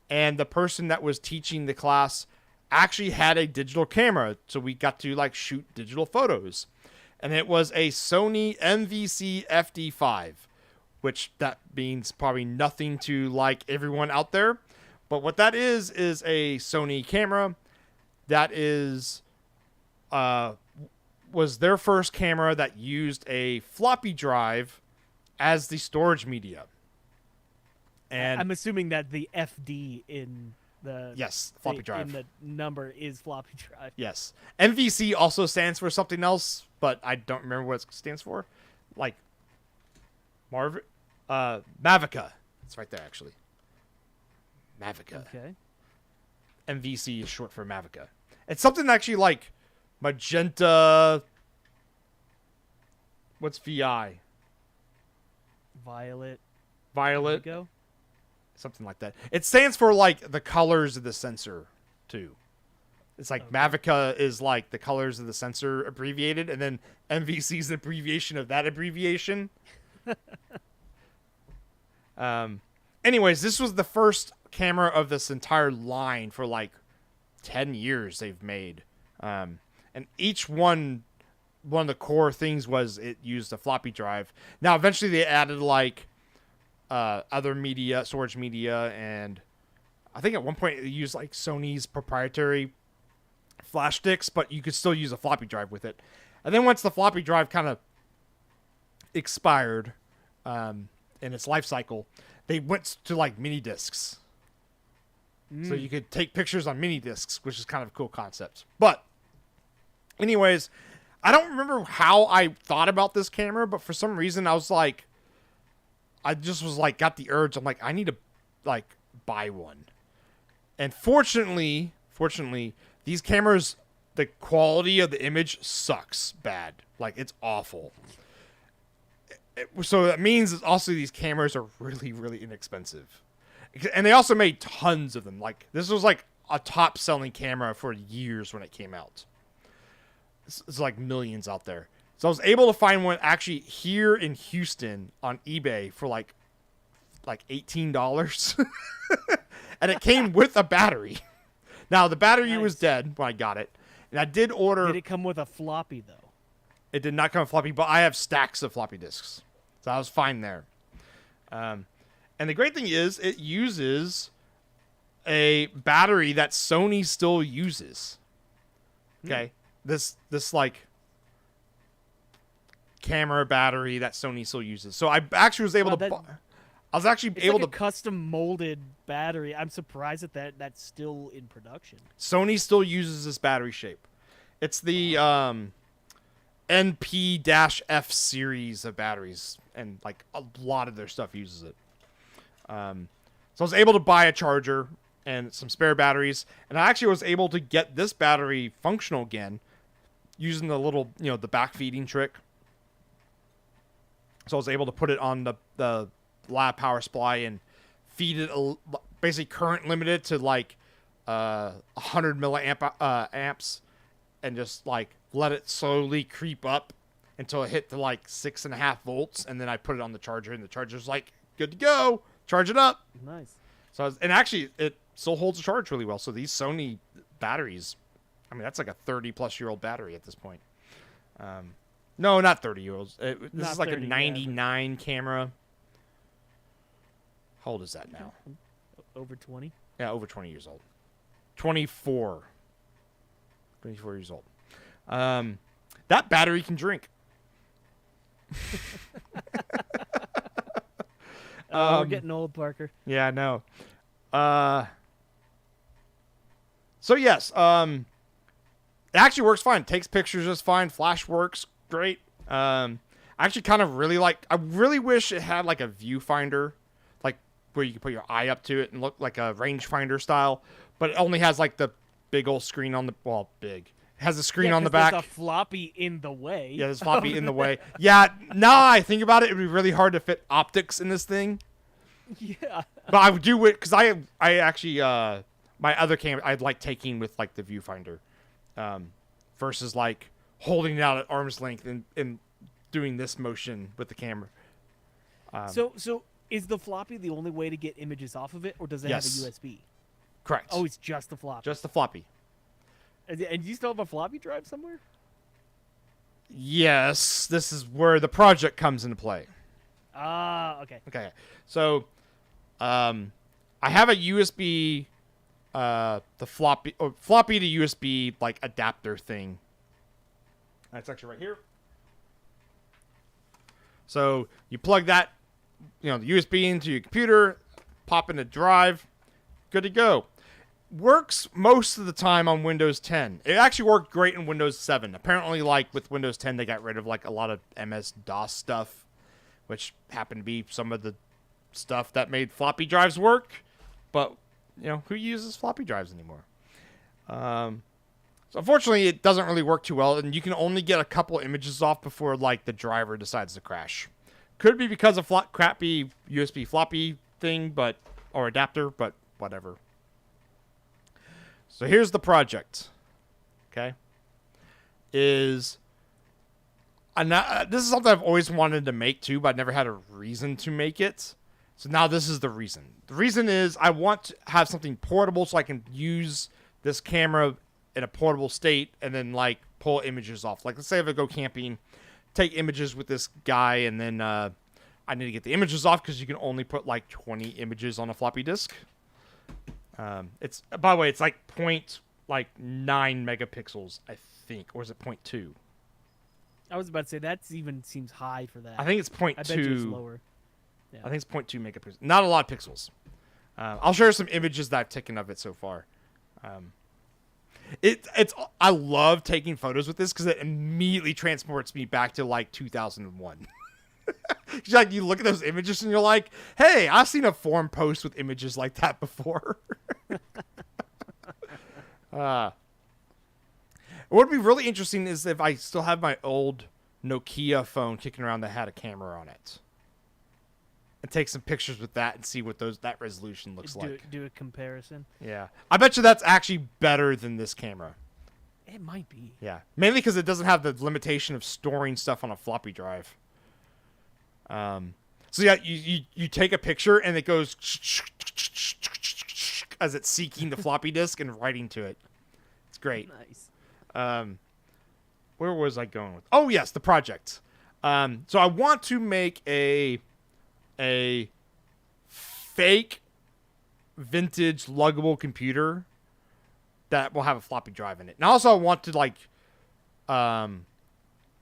And the person that was teaching the class actually had a digital camera. So we got to like shoot digital photos. And it was a Sony MVC FD5, which that means probably nothing to like everyone out there. But what that is a Sony camera that is, was their first camera that used a floppy drive as the storage media. And I'm assuming that the FD in the yes, floppy drive. in the number is floppy drive. Yes. MVC also stands for something else, but I don't remember what it stands for. Like Mavica. It's right there actually. Mavica. Okay. MVC is short for Mavica. It's something actually like magenta. What's VI? Violet. Violet. Indigo? Something like that. It stands for like the colors of the sensor too. It's like Mavica is like the colors of the sensor abbreviated, and then MVC is the abbreviation of that abbreviation. Anyways, this was the first camera of this entire line for like 10 years they've made. And each one of the core things was it used a floppy drive. Now, eventually they added like other media, storage media, and I think at one point they used like Sony's proprietary flash sticks, but you could still use a floppy drive with it. And then once the floppy drive kind of expired in its life cycle, they went to like mini discs. So you could take pictures on mini discs, which is kind of a cool concept. But anyways, I don't remember how I thought about this camera, but for some reason I just was like, got the urge. I'm like, I need to like buy one. And fortunately, these cameras, the quality of the image sucks bad. Like it's awful. So that means also these cameras are really, really inexpensive. And they also made tons of them. Like, this was like a top selling camera for years when it came out. It's like millions out there. So I was able to find one actually here in Houston on eBay for like $18. And it came with a battery. Now, the battery was dead when I got it. And I did order... Did it come with a floppy, though? It did not come with floppy, but I have stacks of floppy disks. So I was fine there. And the great thing is, it uses a battery that Sony still uses. Okay? This like camera battery that Sony still uses. So I actually was able to... I was actually able like to... a custom molded battery. I'm surprised that's still in production. Sony still uses this battery shape. It's the NP-F series of batteries, and like a lot of their stuff uses it. So I was able to buy a charger and some spare batteries, and I actually was able to get this battery functional again using the little, the back feeding trick. So I was able to put it on the lab power supply and feed it basically current limited to like 100 amps, and just like let it slowly creep up until it hit to like 6.5 volts, and then I put it on the charger, and the charger's like good to go. Charge it up. Nice. So and actually it still holds a charge really well. So these Sony batteries, I mean, that's like a 30-plus-year-old battery at this point. No, not 30-year-olds. This is like 30, a 99 camera. How old is that now? Over 20? Yeah, over 20 years old. 24. 24 years old. That battery can drink. We're getting old, Parker. Yeah, I know. So yes, it actually works fine. Takes pictures just fine. Flash works great. I actually kind of really I really wish it had like a viewfinder, like where you can put your eye up to it and look like a rangefinder style. But it only has like the big old screen on the big. It has a screen on the back. There's a floppy in the way. Yeah, there's a floppy in the way. Yeah, now I think about it, it'd be really hard to fit optics in this thing. Yeah. But I would do it because I actually my other camera I'd like taking with like the viewfinder, versus like holding it out at arm's length and doing this motion with the camera. So is the floppy the only way to get images off of it, or does it have a USB? Correct. Oh, it's just the floppy. Just the floppy. And do you still have a floppy drive somewhere? Yes, this is where the project comes into play. Ah, okay. Okay, so I have a USB, the floppy to USB like adapter thing. That's actually right here. So you plug that, the USB into your computer, pop in a drive, good to go. Works most of the time on Windows 10. It actually worked great in Windows 7. Apparently, like with Windows 10, they got rid of like a lot of MS-DOS stuff, which happened to be some of the stuff that made floppy drives work. But who uses floppy drives anymore? So unfortunately, it doesn't really work too well, and you can only get a couple images off before like the driver decides to crash. Could be because of crappy USB floppy thing, or adapter, but whatever. So here's the project. Okay, this is something I've always wanted to make too, but I never had a reason to make it. So now this is the reason. The reason is I want to have something portable so I can use this camera in a portable state and then like pull images off. Like let's say if I go camping, take images with this guy, and then I need to get the images off because you can only put like 20 images on a floppy disk. It's by the way, it's like 0.9 megapixels, I think, or is it 0.2? I was about to say that even seems high for that. I think it's 0.2. I bet you it's lower. Yeah. I think it's 0.2 megapixels. Not a lot of pixels. I'll share some images that I've taken of it so far. I love taking photos with this because it immediately transports me back to like 2001. Like you look at those images and you're like, hey, I've seen a forum post with images like that before. What would be really interesting is if I still have my old Nokia phone kicking around that had a camera on it, and take some pictures with that and see what that resolution looks like. Do a comparison. Yeah, I bet you that's actually better than this camera. It might be. Yeah, mainly because it doesn't have the limitation of storing stuff on a floppy drive. So yeah, you take a picture and it goes as it's seeking the floppy disk and writing to it. It's great. Nice. Where was I going with? Oh yes, the project. So I want to make a fake vintage luggable computer that will have a floppy drive in it. And also I want to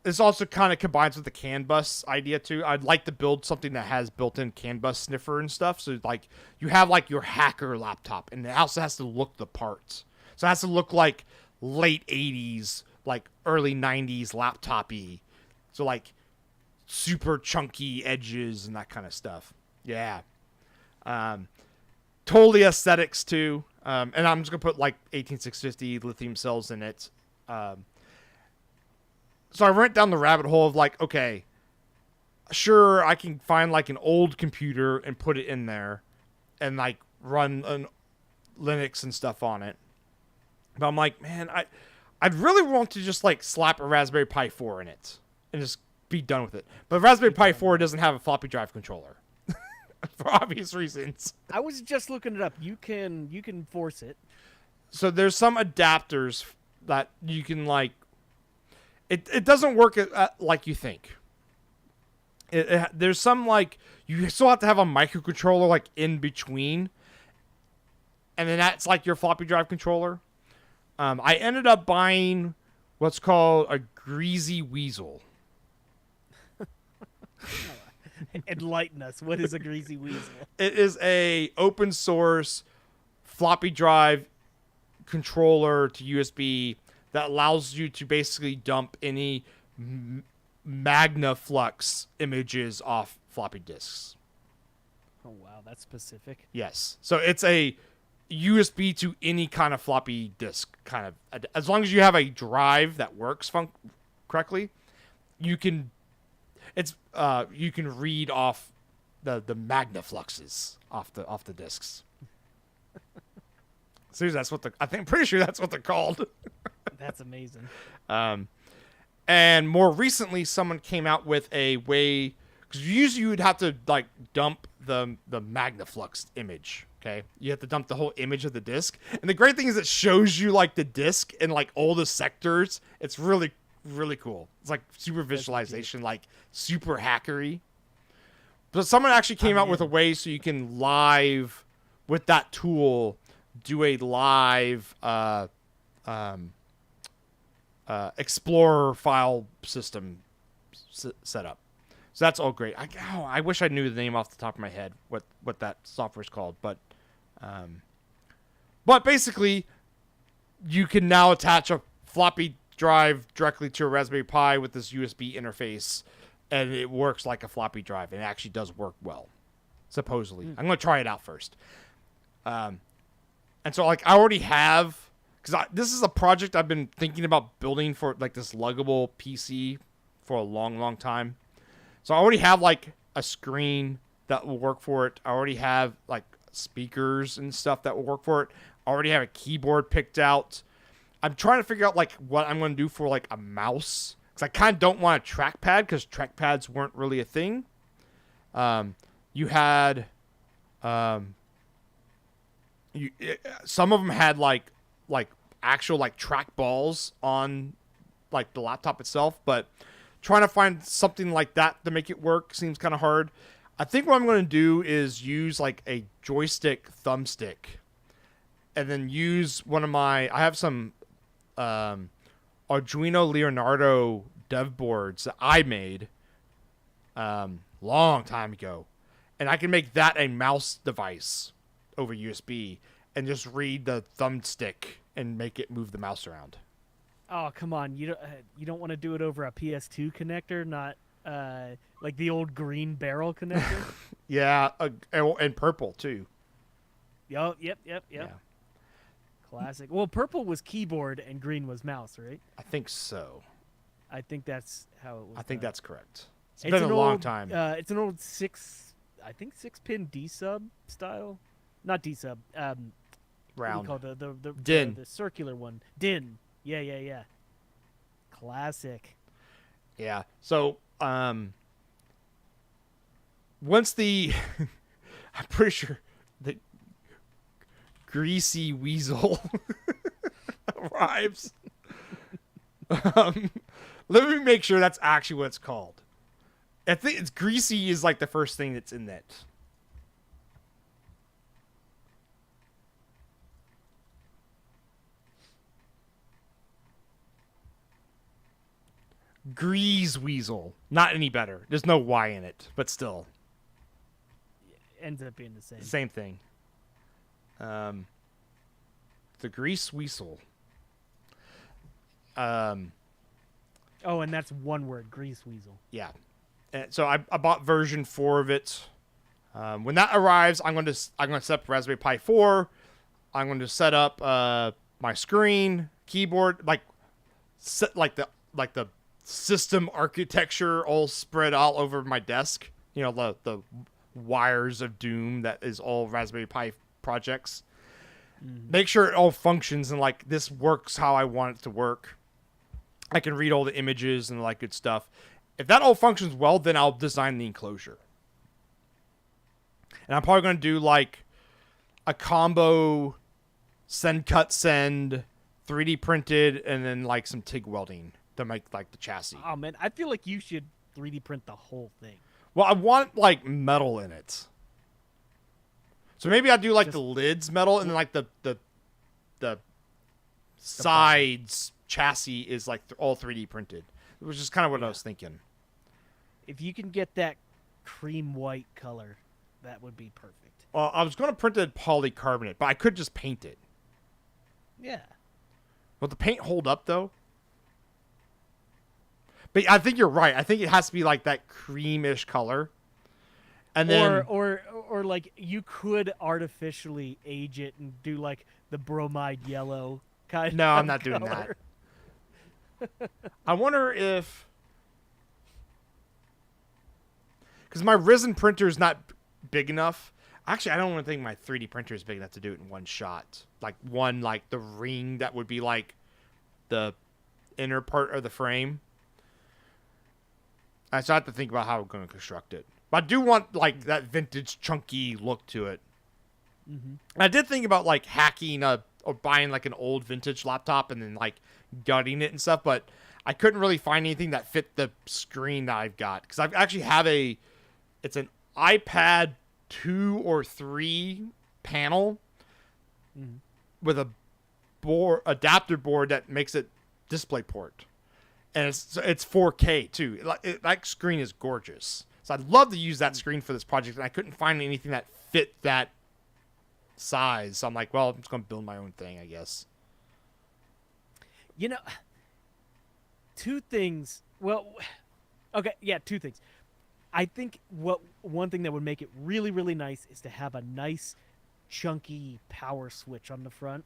this also kind of combines with the CAN bus idea too. I'd like to build something that has built-in CAN bus sniffer and stuff. So like you have like your hacker laptop, and it also has to look the parts. So it has to look like late 80s, like early 90s laptop-y. So like super chunky edges and that kind of stuff. Yeah. Totally aesthetics too. And I'm just gonna put like 18650 lithium cells in it. So I went down the rabbit hole of like, okay, sure, I can find like an old computer and put it in there and like run an Linux and stuff on it. But I'm like, man, I'd really want to just like slap a Raspberry Pi 4 in it and just be done with it. But Raspberry Pi 4 doesn't have a floppy drive controller for obvious reasons. I was just looking it up. You can force it. So there's some adapters that you can like. It doesn't work like you think. There's some like you still have to have a microcontroller like in between, and then that's like your floppy drive controller. I ended up buying what's called a Greasy Weasel. Enlighten us. What is a Greasy Weasel? It is a open source floppy drive controller to USB that allows you to basically dump any MagnaFlux images off floppy disks. Oh wow, that's specific. Yes. So it's a USB to any kind of floppy disk kind of. As long as you have a drive that works correctly, you can read off the MagnaFluxes off the disks. Seriously, I'm pretty sure that's what they're called. That's amazing. And more recently, someone came out with a way, because usually you would have to like dump the MagnaFlux image. Okay, you have to dump the whole image of the disk. And the great thing is it shows you like the disk and like all the sectors. It's really really cool. It's like super visualization, like super hackery. But someone actually came out with a way so you can live with that tool do a live Explorer file system setup. So that's all great. I wish I knew the name off the top of my head what that software is called, but basically you can now attach a floppy drive directly to a Raspberry Pi with this USB interface, and it works like a floppy drive, and it actually does work well, supposedly. I'm going to try it out first. And so like I already have, because this is a project I've been thinking about building for like this luggable PC for a long time. So I already have like a screen that will work for it. I already have like speakers and stuff that will work for it. I already have a keyboard picked out. I'm trying to figure out like what I'm going to do for like a mouse, because I kind of don't want a trackpad because trackpads weren't really a thing. You had some of them had like actual like track balls on like the laptop itself, but trying to find something like that to make it work seems kind of hard. I think what I'm going to do is use like a joystick thumbstick, and then use I have some Arduino Leonardo dev boards that I made long time ago, and I can make that a mouse device over USB and just read the thumbstick and make it move the mouse around. Oh come on! You don't want to do it over a PS2 connector, not like the old green barrel connector. Yeah, and purple too. Yep. Yeah. Classic. Well, purple was keyboard and green was mouse, right? I think so. I think that's how it was. I think done. that's correct. It's been a long old, time. It's an old I think 6-pin D sub style, not D sub. What do you Round. call the Din. the circular one? Din. Yeah, yeah, yeah. Classic. Yeah. So, once the, I'm pretty sure the greasy weasel arrives. Let me make sure that's actually what it's called. I think it's greasy is like the first thing that's in that. Grease weasel. Not any better. There's no Y in it, but still. Ends up being the same. Same thing. The grease weasel. Oh, and that's one word, grease weasel. Yeah. And so I bought version 4 of it. When that arrives, I'm going to set up Raspberry Pi 4. I'm going to set up my screen, keyboard, like the system architecture all spread all over my desk. You know, the wires of doom that is all Raspberry Pi projects. Mm-hmm. Make sure it all functions and like this works how I want it to work. I can read all the images and like good stuff. If that all functions well, then I'll design the enclosure. And I'm probably going to do like a combo send, cut, send, 3D printed, and then like some TIG welding to make like the chassis. Oh man, I feel like you should 3D print the whole thing. Well, I want like metal in it. So maybe I'll do like the lids metal and then like the sides chassis is like all 3D printed. Which is kind of what I was thinking. If you can get that cream white color, that would be perfect. Well, I was going to print it polycarbonate, but I could just paint it. Yeah. Will the paint hold up, though? But I think you're right. I think it has to be like that creamish color. And then or like you could artificially age it and do like the bromide yellow kind of. No, I'm not color. doing that. I wonder if, because my resin printer is not big enough. Actually, I don't want to think my 3D printer is big enough to do it in one shot. Like the ring that would be like the inner part of the frame. I still have to think about how I'm going to construct it. But I do want like that vintage chunky look to it. Mm-hmm. I did think about like hacking or buying like an old vintage laptop and then like gutting it and stuff, but I couldn't really find anything that fit the screen that I've got because I actually have it's an iPad 2 or 3 panel with a adapter board that makes it display port, and it's 4K too. That screen is gorgeous, so I'd love to use that screen for this project, and I couldn't find anything that fit that size. So I'm like, well, I'm just gonna build my own thing, I guess. You know, two things. Well, okay, yeah, two things. I think one thing that would make it really, really nice is to have a nice, chunky power switch on the front.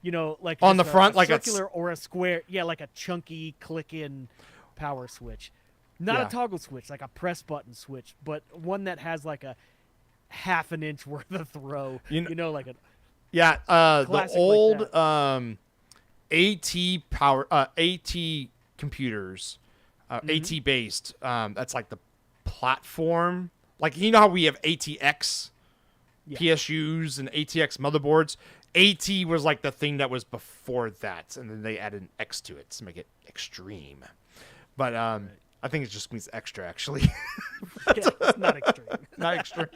You know, like on the front, like circular or a square. Yeah, like a chunky click-in power switch, not a toggle switch, like a press button switch, but one that has like a half an inch worth of throw. You know like a the old AT computers, AT based. That's like the platform. Like you know how we have ATX PSUs and ATX motherboards. AT was like the thing that was before that, and then they added an X to it to make it extreme. But I think it just means extra, actually. It's not extreme. Not extreme.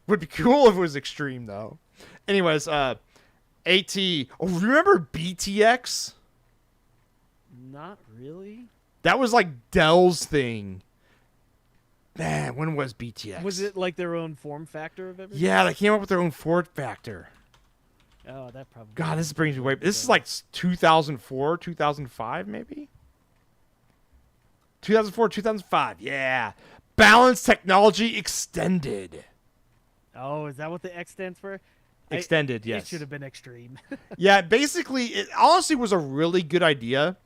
Would be cool if it was extreme, though. Anyways, AT. Oh, remember BTX? Not really. That was like Dell's thing. Man, when was BTX? Was it like their own form factor of everything? Yeah, they came up with their own form factor. Oh, that probably. God, this brings me way. This is like 2004, 2005, maybe. 2004, 2005. Yeah, Balance Technology Extended. Oh, is that what the X stands for? Extended, yes. It should have been extreme. Yeah, basically, it honestly was a really good idea.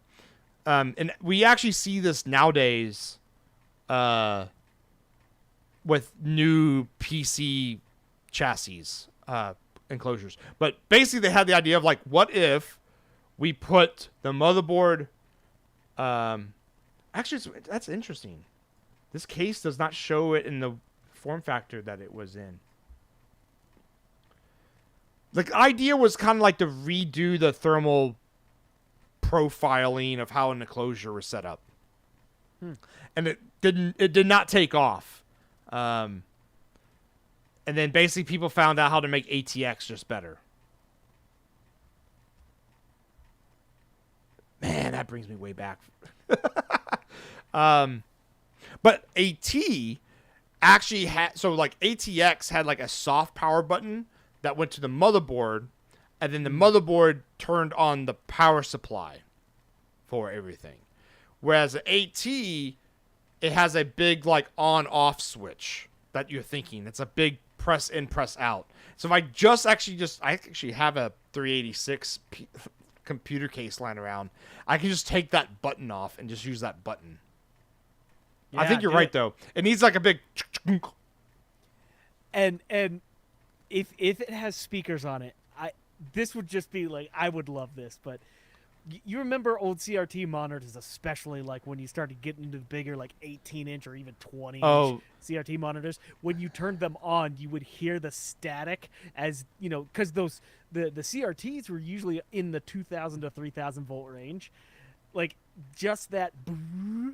And we actually see this nowadays with new PC chassis enclosures. But basically, they had the idea of like, what if we put the motherboard? Actually, that's interesting. This case does not show it in the form factor that it was in. The idea was kind of like to redo the thermal profiling of how an enclosure was set up, and it did not take off. And then basically people found out how to make ATX just better. Man, that brings me way back. But AT actually had, so like ATX had like a soft power button that went to the motherboard, and then the motherboard turned on the power supply for everything. Whereas the AT, it has a big like on-off switch that you're thinking. It's a big press in, press out. So if I actually have a 386 computer case lying around, I can just take that button off and just use that button. Yeah, I think you're right though. It needs like a big. And if it has speakers on it, this would just be like, I would love this. But you remember old CRT monitors, especially like when you started getting into bigger, like 18-inch or even 20-inch CRT monitors. When you turned them on, you would hear the static, as you know, because the CRTs were usually in the 2,000 to 3,000 volt range. Like just that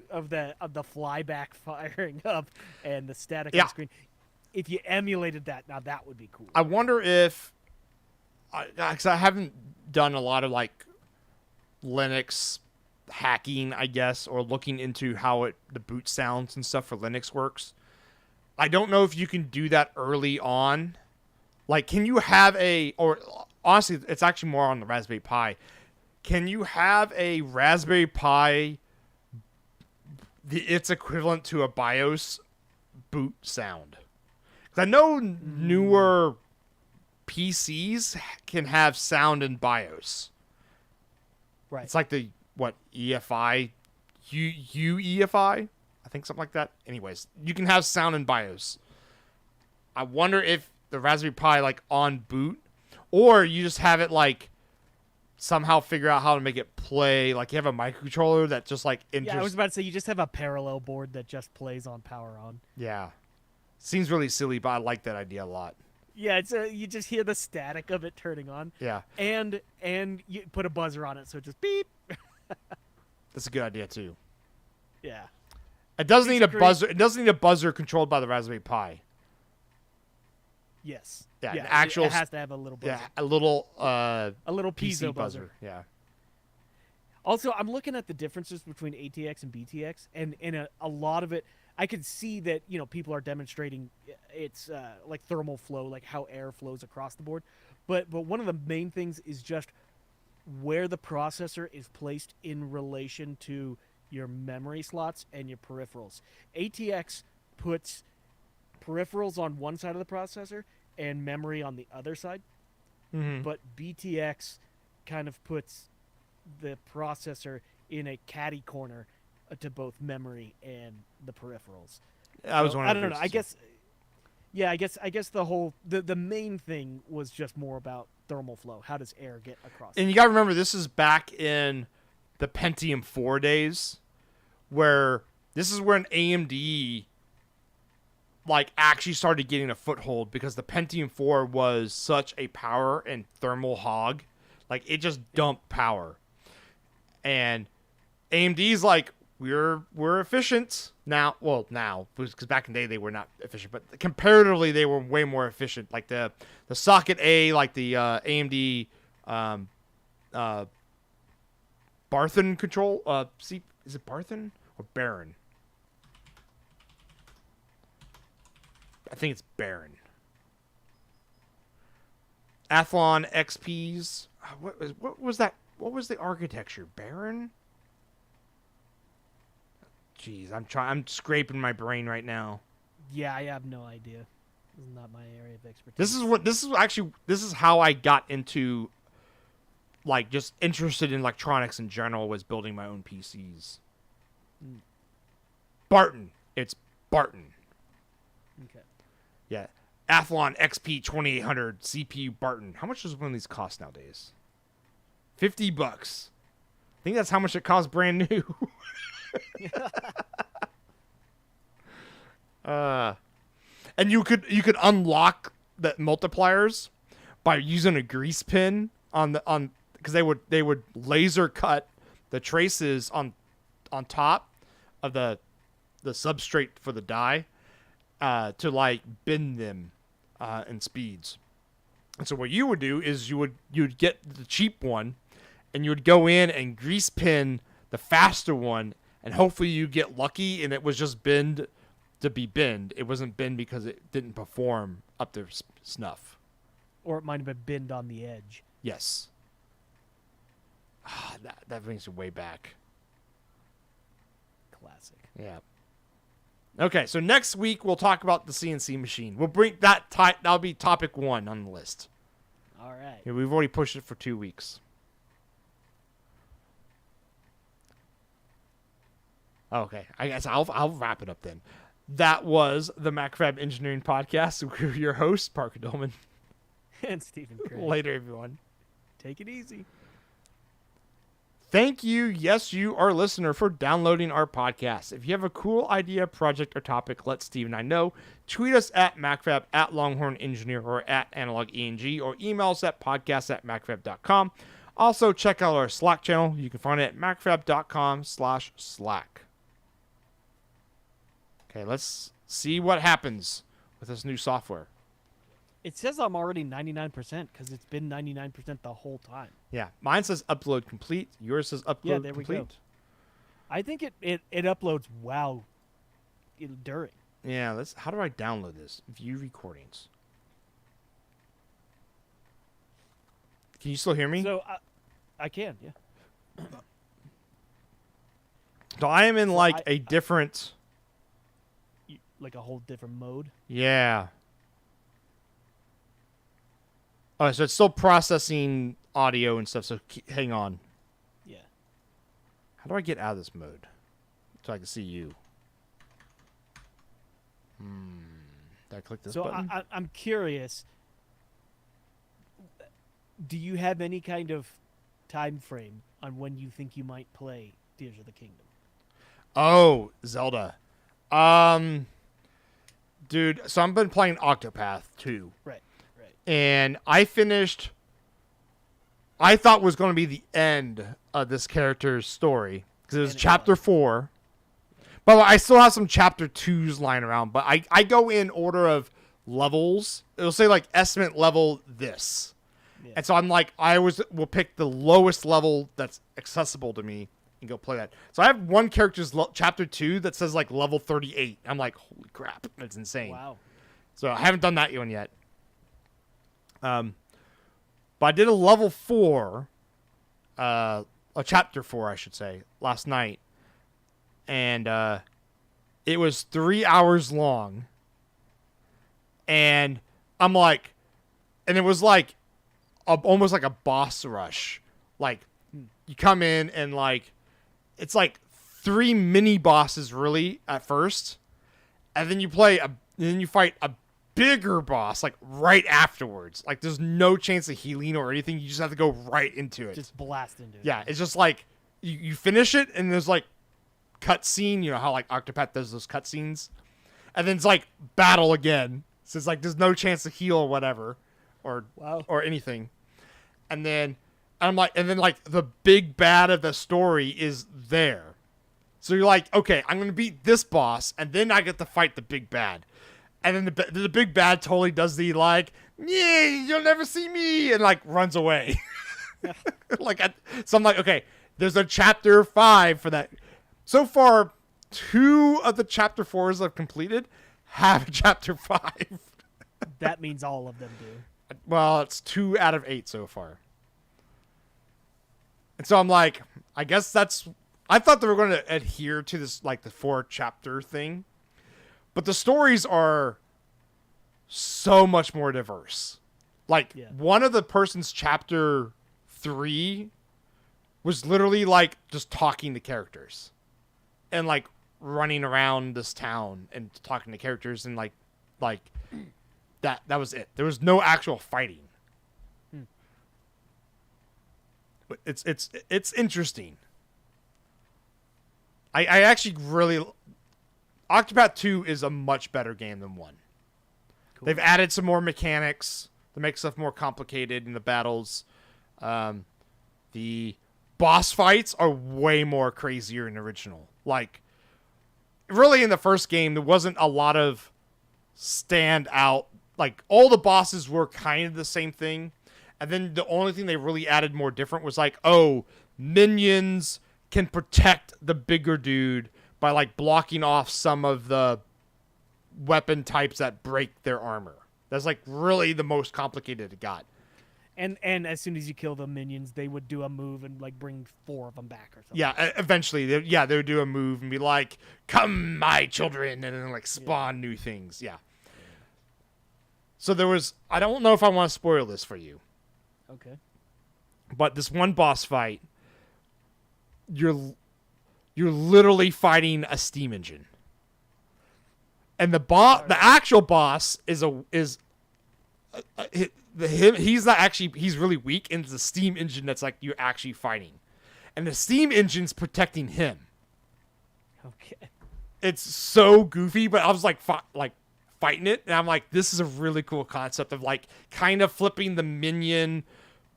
of the flyback firing up and the static on the screen. If you emulated that, now that would be cool. I wonder if, because I haven't done a lot of like Linux hacking, I guess, or looking into how the boot sounds and stuff for Linux works. I don't know if you can do that early on. Like, can you have or honestly, it's actually more on the Raspberry Pi. Can you have a Raspberry Pi, its equivalent to a BIOS boot sound? Because I know newer PCs can have sound in BIOS. Right. It's like the, EFI? UEFI? I think something like that. Anyways, you can have sound in BIOS. I wonder if the Raspberry Pi, like, on boot, or you just have it, like, somehow figure out how to make it play. Like, you have a microcontroller that just, like, enters. Yeah, I was about to say, you just have a parallel board that just plays on power on. Yeah. Seems really silly, but I like that idea a lot. Yeah, it's you just hear the static of it turning on. Yeah. And you put a buzzer on it, so it just beep. That's a good idea, too. Yeah. It doesn't need a buzzer. It doesn't need a buzzer controlled by the Raspberry Pi. Yes. Yeah, yeah, an actual. it has to have a little buzzer. Yeah, a little piezo PC buzzer. Yeah. Also, I'm looking at the differences between ATX and BTX, and in a lot of it, I could see that people are demonstrating it's like thermal flow, like how air flows across the board. But one of the main things is just where the processor is placed in relation to your memory slots and your peripherals. ATX puts peripherals on one side of the processor and memory on the other side. Mm-hmm. But BTX kind of puts the processor in a catty corner to both memory and the peripherals. I was wondering. I don't know. I guess. Yeah, I guess the main thing was just more about thermal flow. How does air get across? And you got to remember, this is back in the Pentium 4 days, where this is when AMD like actually started getting a foothold, because the Pentium 4 was such a power and thermal hog. Like, it just dumped power. And AMD's like, we're efficient now. Well, now, because back in the day they were not efficient, but comparatively they were way more efficient. Like the socket A, like the AMD Barthen control. Is it Barthen or Baron? I think it's Baron. Athlon XPs. What was that? What was the architecture? Baron? Jeez, I'm scraping my brain right now. Yeah, I have no idea. This is not my area of expertise. This is how I got into like just interested in electronics in general, was building my own PCs. Barton. It's Barton. Okay. Yeah. Athlon XP 2800 CPU Barton. How much does one of these cost nowadays? $50. I think that's how much it costs brand new. And you could unlock the multipliers by using a grease pen because they would laser cut the traces on top of the substrate for the die to like bend them in speeds. And so what you would do is you'd get the cheap one, and you would go in and grease pin the faster one, and hopefully you get lucky and it was just bend to be bend. It wasn't bend because it didn't perform up to snuff. Or it might have been bend on the edge. Yes. That brings it way back. Classic. Yeah. Okay, so next week we'll talk about the CNC machine. We'll bring that'll be topic 1 on the list. All right. Yeah, we've already pushed it for 2 weeks. Okay, I guess I'll wrap it up then. That was the MacFab Engineering Podcast. We're your hosts, Parker Dolman. And Stephen Craig. Later, everyone. Take it easy. Thank you, yes, you, our listener, for downloading our podcast. If you have a cool idea, project, or topic, let Steve and I know. Tweet us at MacFab, at Longhorn Engineer, or at AnalogENG, or email us at podcast@macfab.com. Also, check out our Slack channel. You can find it at macfab.com/Slack. Okay, let's see what happens with this new software. It says I'm already 99% because it's been 99% the whole time. Yeah, mine says upload complete. Yours says upload there we complete. go. I think it uploads during. Yeah, how do I download this? View recordings. Can you still hear me? So I can, yeah. So I am in a different... Like a whole different mode? Yeah. Oh, so it's still processing audio and stuff, so hang on. Yeah. How do I get out of this mode so I can see you? Did I click this button? So I'm curious. Do you have any kind of time frame on when you think you might play Tears of the Kingdom? Oh, Zelda. Dude, so I've been playing Octopath 2. Right. And I finished... I thought was going to be the end of this character's story. Because it was Chapter 4. But I still have some Chapter 2s lying around. But I go in order of levels. It'll say, estimate level this. Yeah. And so I'm will pick the lowest level that's accessible to me and go play that. So I have one character's Chapter 2 that says, level 38. I'm like, holy crap. That's insane. Wow. So I haven't done that one yet. But I did a level 4, a chapter 4, I should say, last night. And it was 3 hours long. And I'm like, and it was almost like a boss rush. You come in and it's 3 mini bosses really at first. And then you fight a bigger boss right afterwards. There's no chance of healing or anything. You just have to go right into it. Just blast into it. Yeah, it's just you finish it and there's cutscene. You know how Octopath does those cutscenes, and then it's battle again. So it's there's no chance to heal or whatever, or anything. And then the big bad of the story is there. So you're okay, I'm gonna beat this boss, and then I get to fight the big bad. And then the big bad totally does the yeah, you'll never see me, and runs away. So I'm okay, there's a chapter 5 for that. So far, 2 of the chapter 4s I've completed have a chapter 5. That means all of them do. Well, it's 2 out of 8 so far. And so I'm I guess I thought they were going to adhere to this the 4 chapter thing. But the stories are so much more diverse. One of the person's chapter 3 was literally like just talking to characters and like running around this town and talking to characters and like that was it. There was no actual fighting. But it's interesting. I actually really Octopath 2 is a much better game than 1. Cool. They've added some more mechanics to make stuff more complicated in the battles. The boss fights are way more crazier than original. Like, really in the first game, there wasn't a lot of stand out. Like, all the bosses were kind of the same thing. And then the only thing they really added more different was like, oh, minions can protect the bigger dude by like blocking off some of the weapon types that break their armor. That's like really the most complicated it got. And as soon as you kill the minions, they would do a move and like bring 4 of them back or something. Yeah, eventually, they would do a move and be like, "Come, my children," and then like spawn new things. Yeah. So there was. I don't know if I want to spoil this for you. Okay. But this one boss fight, you're literally fighting a steam engine. And the actual boss he's not actually, he's really weak, and it's the steam engine that's like you're actually fighting. And the steam engine's protecting him. Okay. It's so goofy, but I was like fighting it, and I'm like, this is a really cool concept of like kind of flipping the minion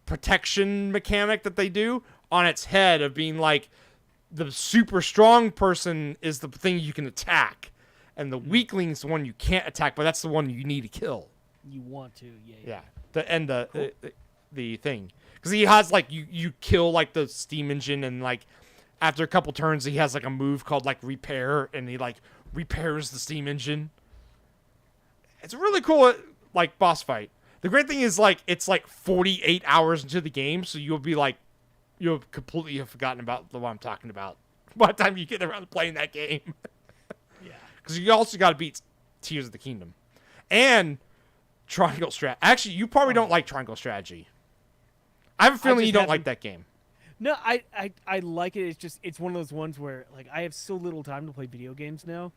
protection mechanic that they do on its head, of being like the super strong person is the thing you can attack, and the weakling is the one you can't attack, but that's the one you need to kill. You want to, yeah. Yeah. To end the thing, because he has like you kill like the steam engine, and like after a couple turns he has like a move called like repair, and he like repairs the steam engine. It's a really cool like boss fight. The great thing is like it's like 48 hours into the game, so you'll completely have forgotten about what I'm talking about by the time you get around to playing that game. Yeah. Because you also got to beat Tears of the Kingdom and Triangle Strategy. Actually, you probably don't like Triangle Strategy. I have a feeling you don't like that game. No, I like it. It's one of those ones where like I have so little time to play video games now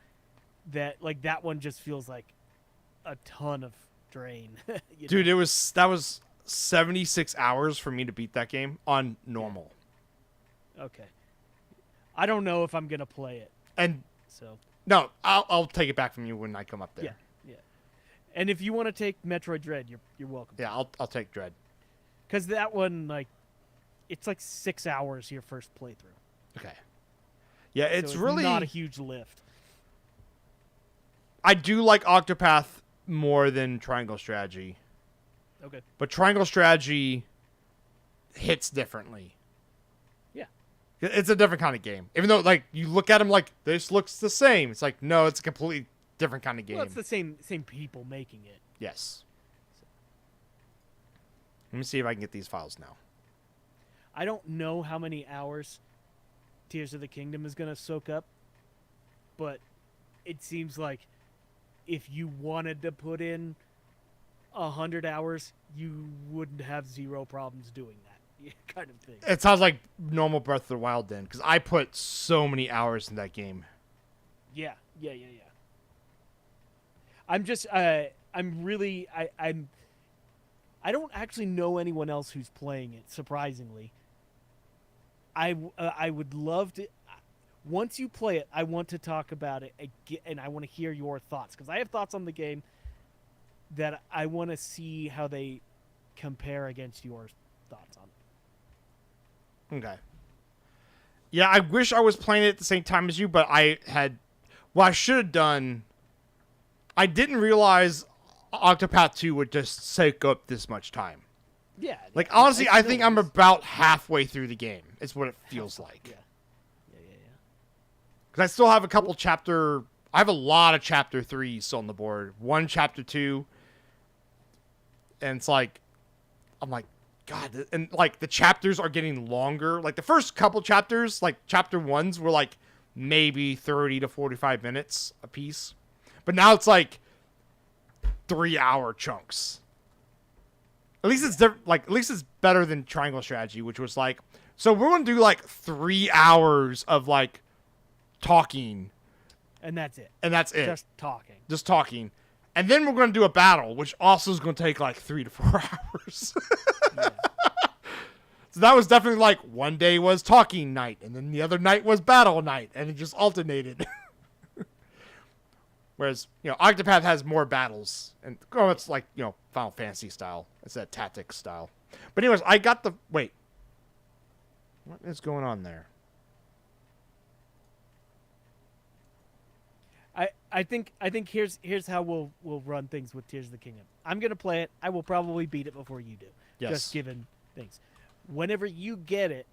that like that one just feels like a ton of drain. Dude, that was 76 hours for me to beat that game on normal. Okay. I don't know if I'm gonna play it. And so no, I'll take it back from you when I come up there. Yeah. And if you want to take Metroid Dread, you're welcome. Yeah, I'll take Dread. Because that one, like, it's like 6 hours your first playthrough. Okay. Yeah, it's really not a huge lift. I do like Octopath more than Triangle Strategy. Okay. But Triangle Strategy hits differently. Yeah. It's a different kind of game. Even though, like, you look at them like, this looks the same. It's like, no, it's a completely different kind of game. Well, it's the same people making it. Yes. Let me see if I can get these files now. I don't know how many hours Tears of the Kingdom is going to soak up, but it seems like if you wanted to put in 100 hours, you wouldn't have zero problems doing that kind of thing. It sounds like normal Breath of the Wild then, because I put so many hours in that game. Yeah. I'm just, I'm really, I don't actually know anyone else who's playing it, surprisingly. I would love to, once you play it, I want to talk about it again, and I want to hear your thoughts, because I have thoughts on the game that I want to see how they compare against your thoughts on it. Okay. Yeah, I wish I was playing it at the same time as you, but what I should have done, I didn't realize Octopath 2 would just soak up this much time. Yeah. Like, honestly, I think I'm about halfway through the game. It's what it feels like. Yeah. Because I still have a couple I have a lot of chapter 3s still on the board. 1 chapter 2. And it's like, I'm like, God, and like the chapters are getting longer. Like the first couple chapters, like chapter 1s were like maybe 30 to 45 minutes a piece. But now it's like 3-hour chunks. At least it's like at least it's better than Triangle Strategy, which was like, so we're gonna do like 3 hours of like talking, And that's it. and that's it, Just talking. just talking, and then we're gonna do a battle, which also is gonna take like 3 to 4 hours. Yeah. So that was definitely like one day was talking night, and then the other night was battle night, and it just alternated. Whereas, Octopath has more battles, and it's like, Final Fantasy style. It's that tactics style. But anyways, I got the wait. What is going on there? I think here's how we'll run things with Tears of the Kingdom. I'm gonna play it. I will probably beat it before you do. Yes. Just given things. Whenever you get it,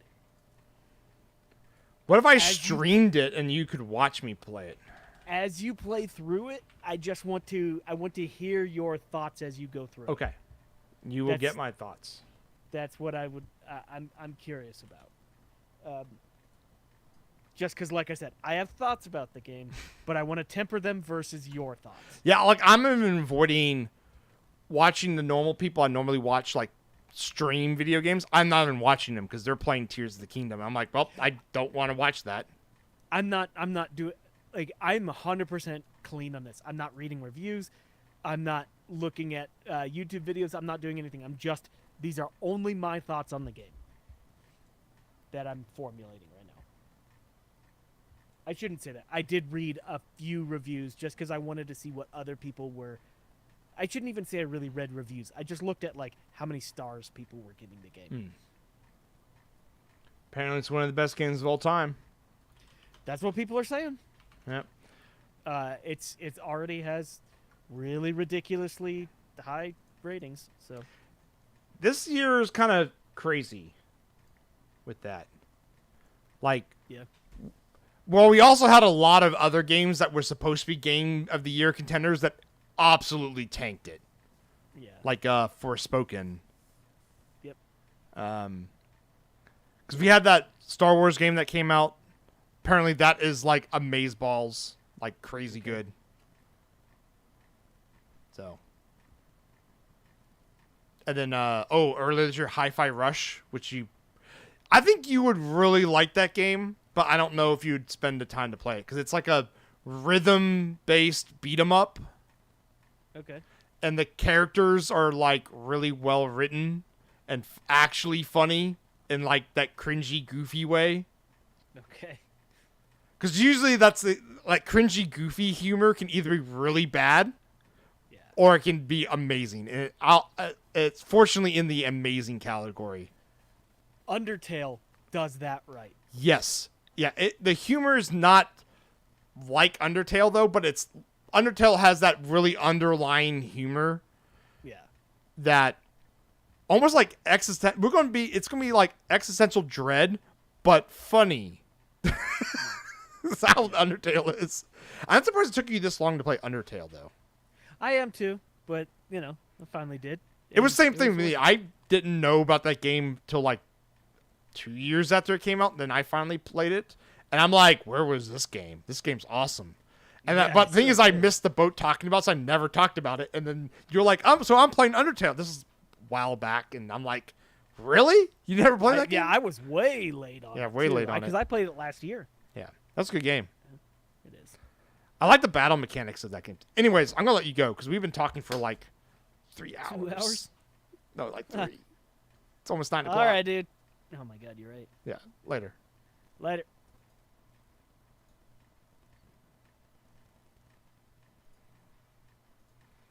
What if I streamed it and you could watch me play it? as you play through it, I want to hear your thoughts as you go through. Okay. You will get my thoughts. That's what I'm curious about. Just because, like I said, I have thoughts about the game, but I want to temper them versus your thoughts. Yeah, like I'm even avoiding watching the normal people I normally watch, like stream video games. I'm not even watching them because they're playing Tears of the Kingdom. I'm like, well, I don't want to watch that. I'm not doing, like, I'm 100% clean on this. I'm not reading reviews. I'm not looking at YouTube videos. I'm not doing anything. These are only my thoughts on the game that I'm formulating right now. I shouldn't say that. I did read a few reviews just because I wanted to see what other people were. I shouldn't even say I really read reviews. I just looked at like how many stars people were giving the game. Apparently, it's one of the best games of all time. That's what people are saying. Yep. It already has really ridiculously high ratings. So This year is kind of crazy with that. Like, yeah. well, we also had a lot of other games that were supposed to be Game of the Year contenders that absolutely tanked it. Yeah. Like Forspoken. Yep. Because we had that Star Wars game that came out. Apparently that is like amazeballs, like crazy good. So. And then, earlier this year, Hi-Fi Rush, which I think you would really like that game, but I don't know if you'd spend the time to play it because it's like a rhythm-based beat 'em up. Okay. And the characters are like really well written and actually funny in like that cringy, goofy way. Okay. Because usually that's like cringy, goofy humor can either be really bad, Yeah. or it can be amazing. And it's fortunately in the amazing category. Undertale does that right. Yes, yeah. The humor is not like Undertale though, but Undertale has that really underlying humor. Yeah. That almost like it's gonna be like existential dread, but funny. That's how Undertale is. I'm surprised it took you this long to play Undertale though. I am too, but I finally did. It was the same thing was with me. worth it. I didn't know about that game till like 2 years after it came out. Then I finally played it, and I'm like, "Where was this game? This game's awesome." And Yeah, but the thing so is, I good. missed the boat talking about, it, so I never talked about it. And then you're like, so I'm playing Undertale. This is a while back, and I'm like, "Really? You never played that game?" Yeah, I was way late on it. Yeah, way late on it. Because I played it last year. Yeah, that's a good game. It is. I like the battle mechanics of that game. Anyways, I'm gonna let you go because we've been talking for like 3 hours. 2 hours? No, like 3. It's almost 9 o'clock. All right, dude. Oh my God, you're right. Yeah, later. Later.